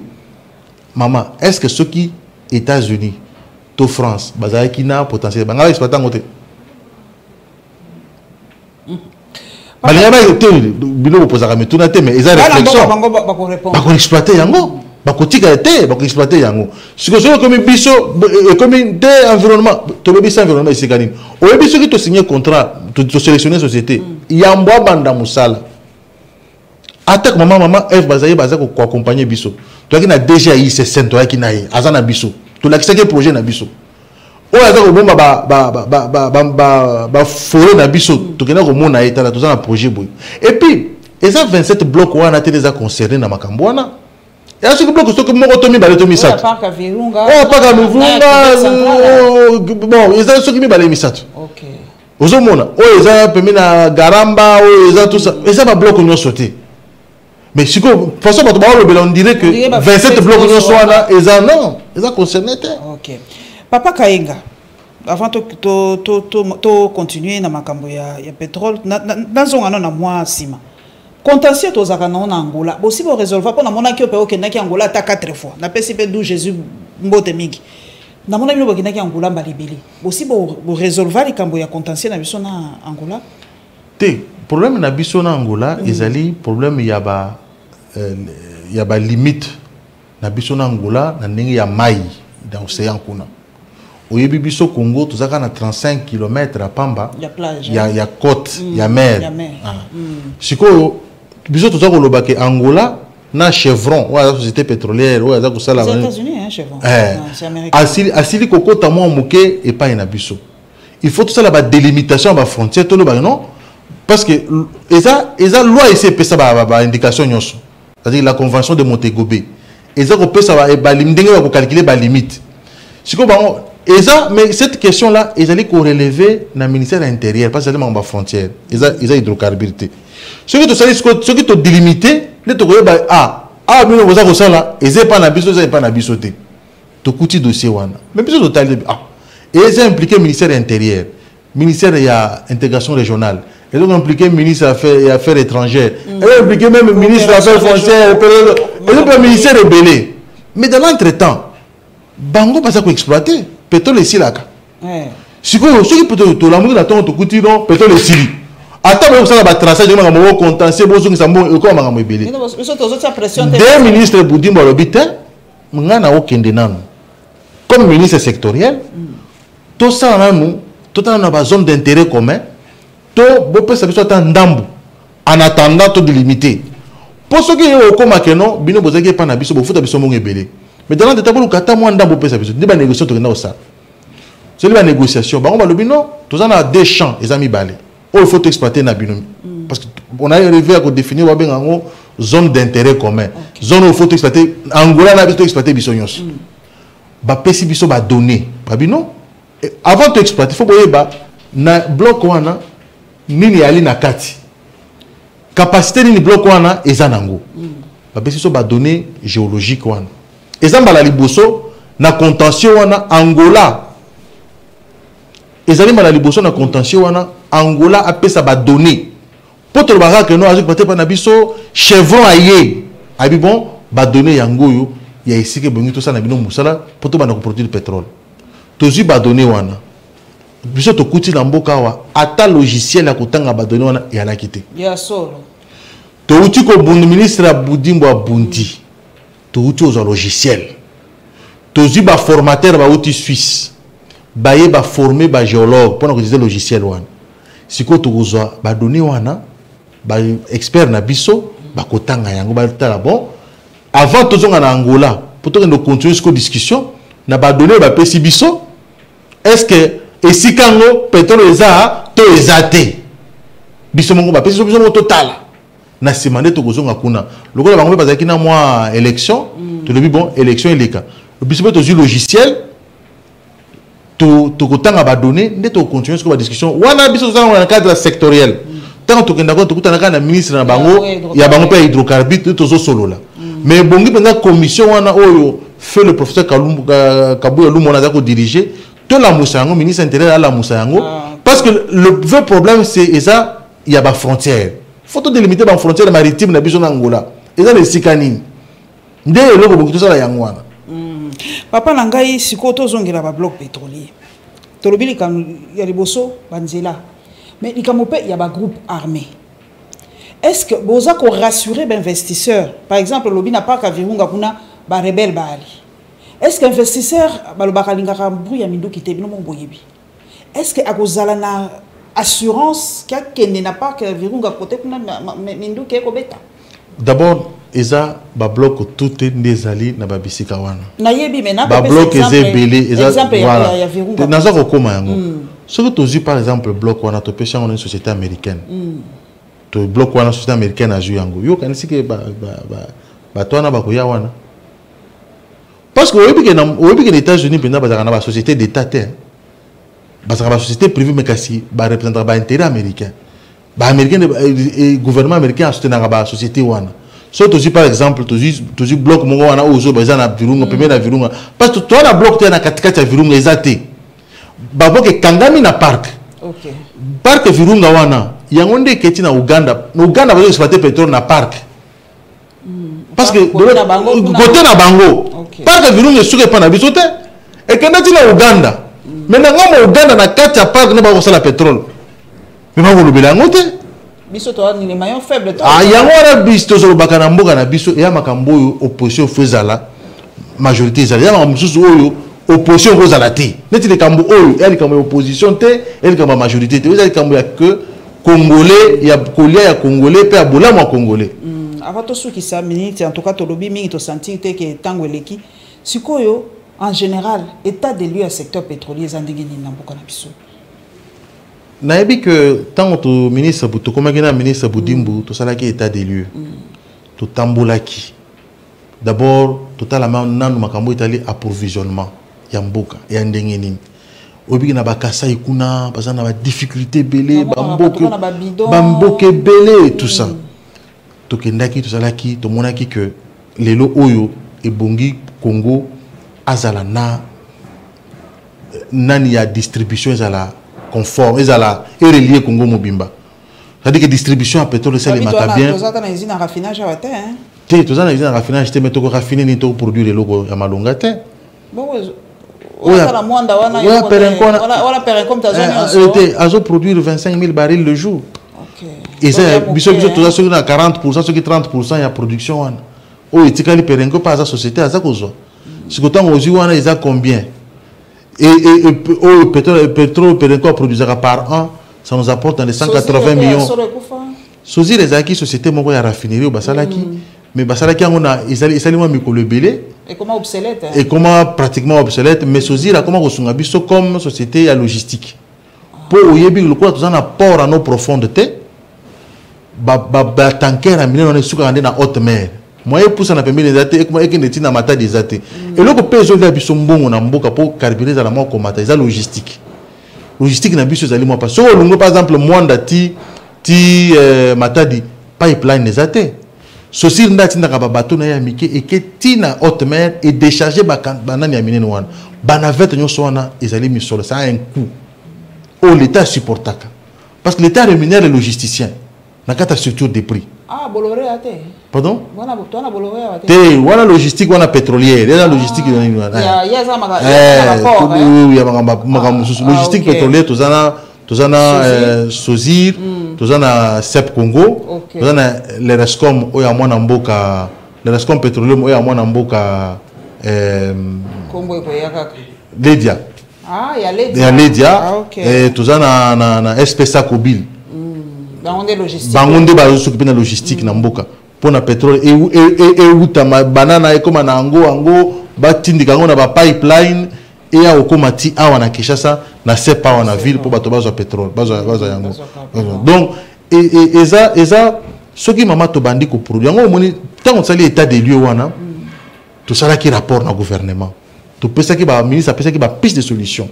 S2: maman est-ce que ceux qui États-Unis to France bazali qui na potentiel ba ngala exploiter ngote balé ba yote bino opposaka mais tout na te mais ils a réflexion ba ko exploiter yango ba ko tika te ba ko exploiter yango siko soko comme biso comme de environnement to bebisa environnement isikani o biso qui to signer contrat to sélectionner société yambo banda musala attaque maman F bazaye bazako ko accompagner biso to ki na déjà IC5 to ki na azana biso to la kiseke projet na biso o azako bomba ba forêt na biso to kena ko mona état to za na projet boy et puis eza 27 blocs wana te déjà concernés na makambo wana et ce que bloc to moko to mi balé to mi sat
S1: pas ka virunga
S2: pas ka virunga bon eza ce qui mi balé mi sat
S1: OK
S2: ozomona o eza pemi na garamba o eza tout ça eza ba bloc nyo sauté mais si ko façon bato ba lobela on dirait que 27 blocs nyo soana eza non eza concerné te
S1: OK papa Kayenga avant to continuer na makambo ya pétrole na zonga na mwa sima contentieux tozaka na Angola bosi bo résolver pour na mona ki ope okendaki Angola ta 4 fois na PCP 12 Jésus mbote mingi na mona bino bokendaki Angola mbalibeli bosi bo résolver likambo ya contentieux na biso na Angola
S2: te problème na biso na Angola ezali problème ya ba limite na biso na Angola na ndenge ya mai dans océan kuna oyebi biso Congo tozaka na 35 km à Pamba ya côte ya mer sikoyo biso tozaka koloba ke Angola na Chevron ou la société pétrolière ou za kusala
S1: les États-Unis hein Chevron
S2: c'est américain asili kokota mo moke et pas na biso il faut tout ça la délimitation ba frontière to lo ba non parce que eza loi ici pesa ba indication nyonso c'est-à-dire la convention de Montego Bay eza ko pesa ba ndenge ba ko calculer ba limite siko ba eza mais cette question là ezali ko relever na ministère intérieur parce que c'est ma frontière eza hydrocarbures ce que to sali ce qui to délimiter le to ko ba bino boza ko sala eza pas na biso eza pas na biso te to kuti dossier wana mais biso total eza impliqué ministère intérieur ministère ya intégration régionale et donc impliqué ministre affaires étrangères et impliqué même ministre affaires foncières et le ministère rebellé mais dans l'entretemps bango pas ça ko exploiter pétrole ici là sikoyo soki pétrole to la mouki na tongo to kuti non pétrole ici attends ça va tracer de ma contentieux bozo qui sambo ko ma mbele deux ministres Boudimbo lobite ngana okende nanu comme ministre sectoriel tout ça nanu tout dans la zone d'intérêt commun to bo pesa biso ta ndambu en attendant to délimiter pour ce qui est au coma que non bino bozaki pa na biso bo futa biso mo ngebele mais dans le tableau kata mo ndambu pesa biso ndiba négociation to na ça c'est la négociation ba on va le bino tout ça na deux champs les amis balé il faut exploiter na bino parce que on a arrivé à définir wa bengango zone d'intérêt commun zone où il faut exploiter Angola na biso exploiter biso nyos ba pesi biso ba donner ba bino avant de exploiter il faut boyeba na bloc wana nini ali na kati capacité nini bloc wana ezanango ba pesi so ba donner géologique wana ezamba la liboso na contentieux wana Angola ezali mala liboso na contentieux wana Angola a pesa ba donner pour te le barra que non azo peut-être na biso chevron aye abi bon ba donner yango yo ya ici que bongi tout ça na bino musala pour to ba na produire pétrole tozi ba donner wana biso to kuti na mboka wa ata logiciel ya kotanga ba donner wana ya la kité
S1: ya solo
S2: to uti ko bundu ministre Boudimbo abundi to uti aux logiciel tozi ba formateur ba uti Suisse ba ye ba former ba géologue pour na utiliser logiciel wana siko to kozwa ba donner wana ba expert na biso ba kotanga yango ba tala bon avant tozonga na Angola pour to de continuer cette discussion na ba donner ba pesi biso est-ce que esikango pétrole eza to ezate biso mongo ba pesi biso total na simande to kozonga kuna lokola bango ba bazaki na moi élection to le bon élection eleka biso to logiciel to kotanga ba donner nde to continuer cette discussion wana biso dans le cadre sectoriel tant to kenda ko to kutana na ministre na bango ya bango pe hydrocarbures to zo solo la mais bongi penga commission wana oyo fait le professeur Kabuya Lumona za ko diriger to la musango ministre intérieur la musango parce que le vrai problème c'est ça il y a ba frontière faut to délimiter ba frontière maritime na biso na Angola eza le sikani nde eloko bongi to sala yango wana
S1: papa na ngai siko tozongela ba bloc pétrolier tolobili kam ya liboso banzela mais likamo pe ya ba groupe armé est-ce que boza ko rassurer ba investisseur par exemple lobi na parc Virunga kuna ba rebelle bali est-ce que investisseur balobaka lingaka mbru ya minduki te bino boyebi est-ce que akozala na assurance ka kende na parc Virunga côté kuna minduki ko beta
S2: d'abord eza ba bloc tout ndezali na ba bisika wana
S1: na yebi mena
S2: ba bloc ezebele
S1: exemple
S2: voilà
S1: ya Virunga
S2: naza ko koma yango ce que tu par exemple bloc wana to pesa une société américaine to bloc wana société américaine a joué yango yo kanisi ke ba tona ba ko ya wana parce que oyebi que les États-Unis penda ba na ba société d'état terre ba ba société privée mais kasi ba représenter ba intérêt américain ba américain gouvernement américain a soutenir ba société wana so to par exemple to bloc mongo wana ozo ba na Virunga premier na Virunga parce que toi na bloc te na katikati ya Virunga ezate ba bloc kangami na parc
S1: OK
S2: parc Virunga wana yango nde keti na Uganda ba exploiter pétrole na parc parce que côté na bango parc Virunga suke pa na biso te et que ndati na Uganda mais na ngamo Uganda na kati ya parc ne ba ko sala pétrole mais ba ko lobela ngote
S1: biso to ni les maillons faibles to
S2: yango wana biso zo bakana mboka na biso ya makambo oyo opposition faisala majorité ezala ya mamususu oyo opposition kozala te neti le kambo oyo ya le kambo opposition te ya le kambo majorité te ezali kambo ya que congolais ya kolia ya congolais pe abola mo congolais
S1: avant to suki sa minute en tout cas to lobi mingi to sentir te que tango eleki sikoyo en général état des lieux à secteur pétrolier zandingeni na mboka na biso
S2: nayebi que tant que ministre Boutou comme na ministre Boudimbo to sala ki état des lieux to tambolaki d'abord totalement nanu makambo itali approvisionnement ya mboka ya ndenge nini obi na bakasa ikuna bazana ba difficulté belé bamboke belé tout ça to kendaki to sala ki to monaki que lelo oyo ebongi Congo azala na nani ya distribution ezala conforme ezala relié Congo mobimba c'est-à-dire que distribution à pétrole c'est les macabien
S1: tozata na usine raffinage à te hein
S2: te tozata na usine raffinage te mais to raffiner ni to produire loko ya malonga te
S1: bon la mwanda wana
S2: wala
S1: perencom tazani
S2: azo produire 25 000 barils le jour Et ça, biso tout ça na 40%, ceux qui 30% ya production wana. O etikali perengo pas sa société à ça cause. Si que tant ozi wana ils a combien? Et au pétrole perengo produisera par an, ça nous apporte dans les 180 millions. Sozi les acquis société moko ya raffinerie au basalaki, mais basalaki on a ils moins mikolo belé.
S1: Et comment obsolète?
S2: Et comment pratiquement obsolète, mais Sozi là comment kosunga biso comme société à logistique. Pour oyebi le quoi tous en apport à nos profondeurs. Tanker a mis dans haute mer. Moi, je pousse à permis les athées et comment est-ce qu'il na mata des athées. Et là, le pays de Bissombon, on a beaucoup pour carburer à la mort comme mata. C'est logistique. Logistique n'a plus aller moi pas. Sur le par exemple, moi ndati mata di pipeline des athées. Ceci ndati na bateau na ya mike et que tina haute mer et décharger banani ya mine noana. Banavette nyo soana ezali mi solo. Ça a un coût. Oh l'État supporte parce que l'État rémunère les logisticiens. Dans la structure des prix.
S1: Ah, Bolloré a été.
S2: Pardon?
S1: Bolloré a été.
S2: Voilà logistique, voilà pétrolière. Il y a la logistique.
S1: Il y a ça,
S2: oui, logistique pétrolière, tout ça, Sozir, tout ça, Sep Congo, tout ça, les Rescom, il y a moins d'amboka, les Rescom pétrolier, il y a moins d'amboka, Lédia.
S1: Ah, il y a Lédia.
S2: Il y a Lédia, et tout ça, na SPSA Kobil. Bangonde ba s'occuper de la logistique na mboka pour na pétrole et utama banana et comme na ango batindika ngona ba pipeline et ya okomati awa na Kinshasa na sepa na ville pour bato bazo pétrole bazo yango donc et ça ce qui mama to bandi ko produire ngo moni tant on sali état des lieux wana tout ça là qui rapport na gouvernement tout peut ça qui ba ministre peut ça qui ba piste de solution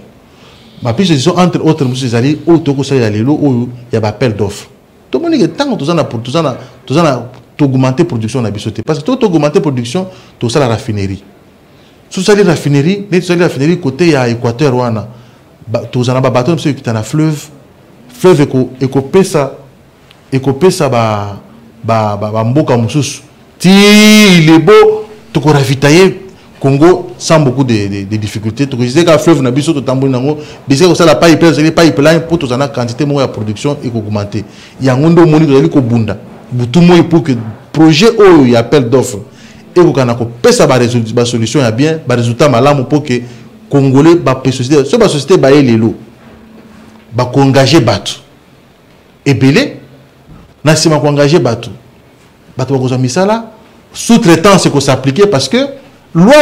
S2: ma piste de solution entre autres monsieur Zali au toko ça ya lelo o ya ba appel d'offres. Tout le monde est tant que tout ça augmenter production na bisoté parce que tout augmenter production tout ça la raffinerie sous ça la raffinerie côté à Équateur wana tout ça na ba bateau monsieur qui est na fleuve eko pesa ba mboka mususu ti il est beau to ko ravitailler Congo sans beaucoup de difficultés. Tu disais qu'à fleuve na biso to tamboli nango, disais que ça la pipeline pour tout ça na quantité mo ya production et augmenter. Il y a ngondo moni to ko bunda. Butu mo pour que projet o y appel d'offres et ko kana ko pesa ba résultat ba solution ya bien, ba résultat malamu pour que congolais ba société, so ba société ba elelo. Ba ko engager batu. Et belé na sima ko engager batu. Batu ba ko za misala sous-traitant c'est ko s'appliquer parce que loi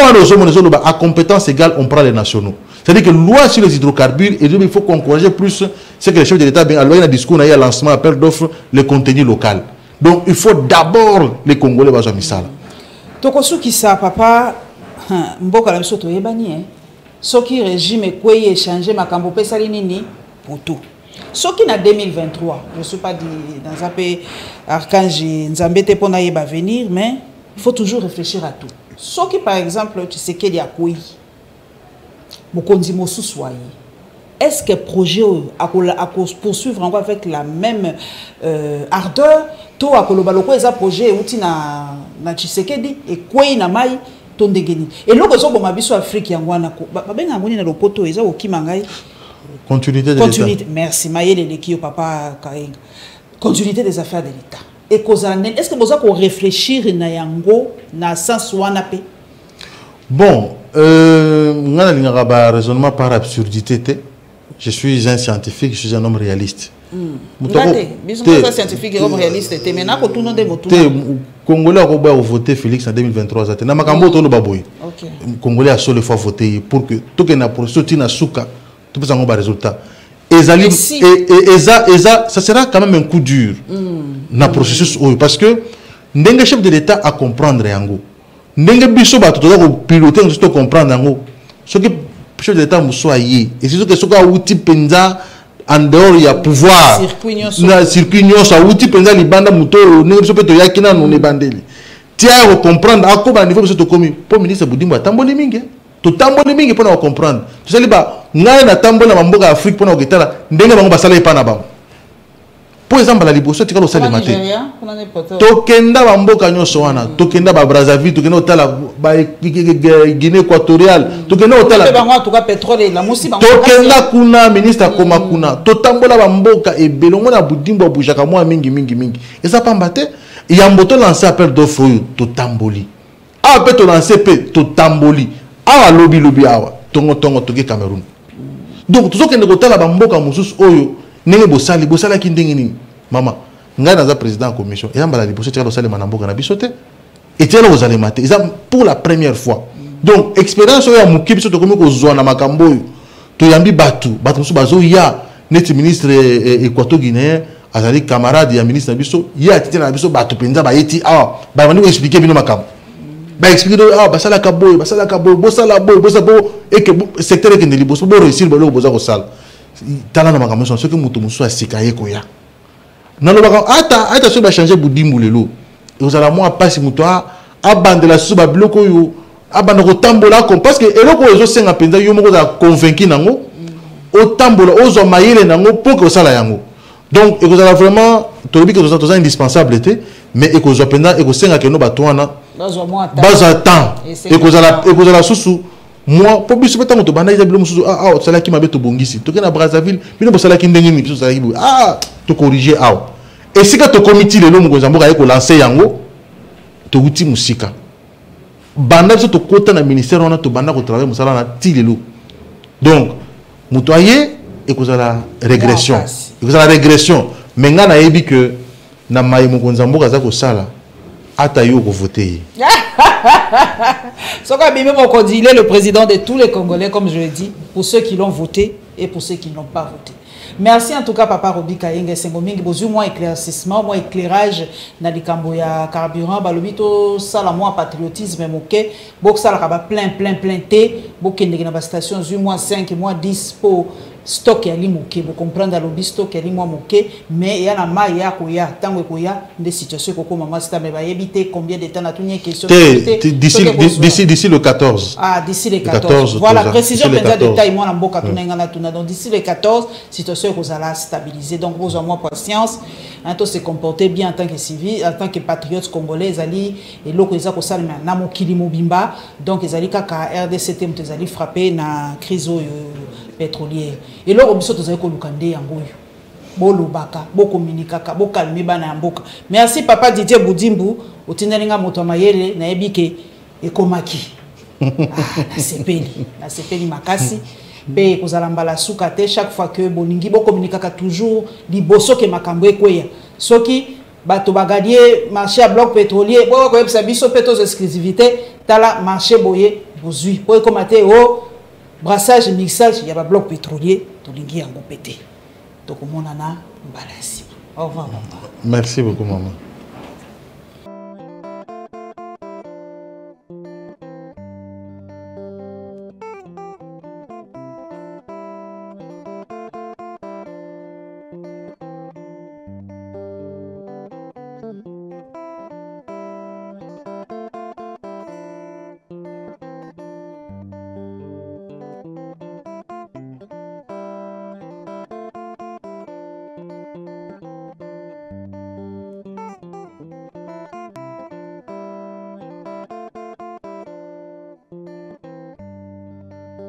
S2: à compétence égale, on prend les nationaux. C'est-à-dire que loi sur les hydrocarbures, et il faut qu'on encourage plus ce que les chefs de l'État, il y a un discours, il y a un lancement, appel d'offres, le contenu local. Donc il faut d'abord les Congolais bazo misala.
S1: Tokosu qui ça papa, mboka la biso to yebani Ce qui régime quoi échanger ma cambo pesa nini pour tout. Ce qui na 2023, je ne suis pas dans un pays archange Nzambete pour naïba venir, mais il faut toujours réfléchir à tout. Ce qui, par exemple, tu sais qu'il y a quoi, est-ce que le projet a poursuivre encore avec la même ardeur? Tout a un projet où na Tshisekedi et quoi na mai tondegeni. Et là, quand on a vu Afrique, il y a un poto, il y a un
S2: continuité de l'État.
S1: Merci. Maïe qui papa Kainga. Continuité des affaires de l'État. Est-ce que vous avez réfléchir na sens wanape?
S2: Bon, on a un raisonnement par absurdité. Je suis un scientifique, je suis un homme réaliste.
S1: Scientifique et homme réaliste.
S2: Congolais a voté Félix en 2023. Congolais a seule fois voté pour que tout le monde souka, tout le monde résultat. Et ça sera quand même un coup dur dans le processus parce que n'engue chef de l'État à comprendre yango n'engue biso ba tout piloter juste comprendre yango ce que chef de l'État soit yé et c'est ce que ce que outil penza en dehors il y a pouvoir na circuit nyonso outil penza libanda muto n'engue so peto yakina no ne bandeli tia ko comprendre à quoi niveau biso to komi pour ministre Budimba tamboli mingi to tamboli mingi pour comprendre to sali ba ngai na tambola mamboka Afrique pour na okitala ndenge bango basala epana bango pour exemple la liboso tika lo sale maté tokenda ba mboka nyonso wana tokenda ba Brazzaville tokenda otala ba Guinée équatoriale tokenda otala
S1: ba en tout cas pétrole la musi ba
S2: tokenda kuna ministre koma kuna totambola ba mboka ebelo mona budimbo bujaka mwa mingi eza pamba te yamboto lancer appel d'offre totamboli a pe to lancer pe totamboli awa lobi awa tongo toke Cameroun donc tozokende kotala ba mboka mususu oyo nenge bosala ki ndenge nini mama ngai naza président de commission et yamba la liboso tika bosala manamboka na biso te et tiens aux alimenter ils pour la première fois donc expérience oyo ya mukibi so tokomi kozwa na makambo oyo to yambi batu musu bazo ya net ministre équateur guinéen azali camarade ya ministre na biso ya titina na biso batu penza ba yeti ba bandi ko expliquer bino makambo ba expliquer basala ka boy bosala et que secteur ke ndeli boso bo réussir bo boza ko sala tala na makambo so que mutu musu asikaye ko ya nalo baka ata so ba changer budimbu lelo ozala moi passe mutu abandela so ba bloko yo abanda ko tambola comme parce que eloko ezo senga penza yo moko za convaincu nango o tambola ozo mayele nango pour que osala yango donc ekozala vraiment tolobi que toza indispensable été mais ekozwa penza ekosenga ke no batwana baza temps ekozala susu moi pour biso betango to banda izabilo mususu sala ki mabe to bongisi to kena Brazzaville bino bosala ki ndenge ni biso sala ki to corriger et si ka to comité lelo mukonza mboka yeko lancer yango to uti musika banda biso to kota na ministère on a to banda ko travailler musala na ti lelo donc mutoyer ekozala régression mais nga na yebi que na mai mukonza mboka za ko sala ata yo ko voter
S1: Soka Bimé Mokondi, il est le président de tous les Congolais, comme je l'ai dit, pour ceux qui l'ont voté et pour ceux qui ne l'ont pas voté. Merci en tout cas, Papa Robi Kayenge Sengomingi, besoin moins éclaircissement, moins éclairage dans les camboya carburant, balobito, ça la moins patriotisme, moké, bok ça la plein thé, bok n'a pas station, moins 5, moins 10 pour stock ya limoké, vous comprenez le stock ya moké, mais il y a un maïa koya, tant que koya, des situations que maman c'est mais va éviter combien de temps à toutes les questions.
S2: D'ici le 14.
S1: Ah, d'ici le 14. Voilà, précision peut-être détail moi en boka tunengana tuna. Donc d'ici le 14, situation que vous allez stabiliser. Donc vous avez moins patience, hein, tout se comporter bien en tant que civil, en tant que patriote congolais, ali et loko ils a ko salma na mokili mobimba. Donc ils allient kaka RDC tem ils allient frapper na crise pétrolière. Et là, on peut dire que bolo baka, bo communicaka, bo calmer bana mboka. Merci papa Didier Boudimbu, otinelinga moto mayele na ebike ekomaki. Na sepeli makasi. Pe kozala mbala suka te chaque fois que boningi bo communicaka toujours liboso ke makambo ekweya. Soki bato bagadier marché à bloc pétrolier, bo ko yebisa biso petos exclusivité, tala marché boye bozui. Po ekomate brassage mixage il y a un bloc pétrolier to lingi yango pété. Donc on a balasi. Au revoir maman.
S2: Merci beaucoup maman.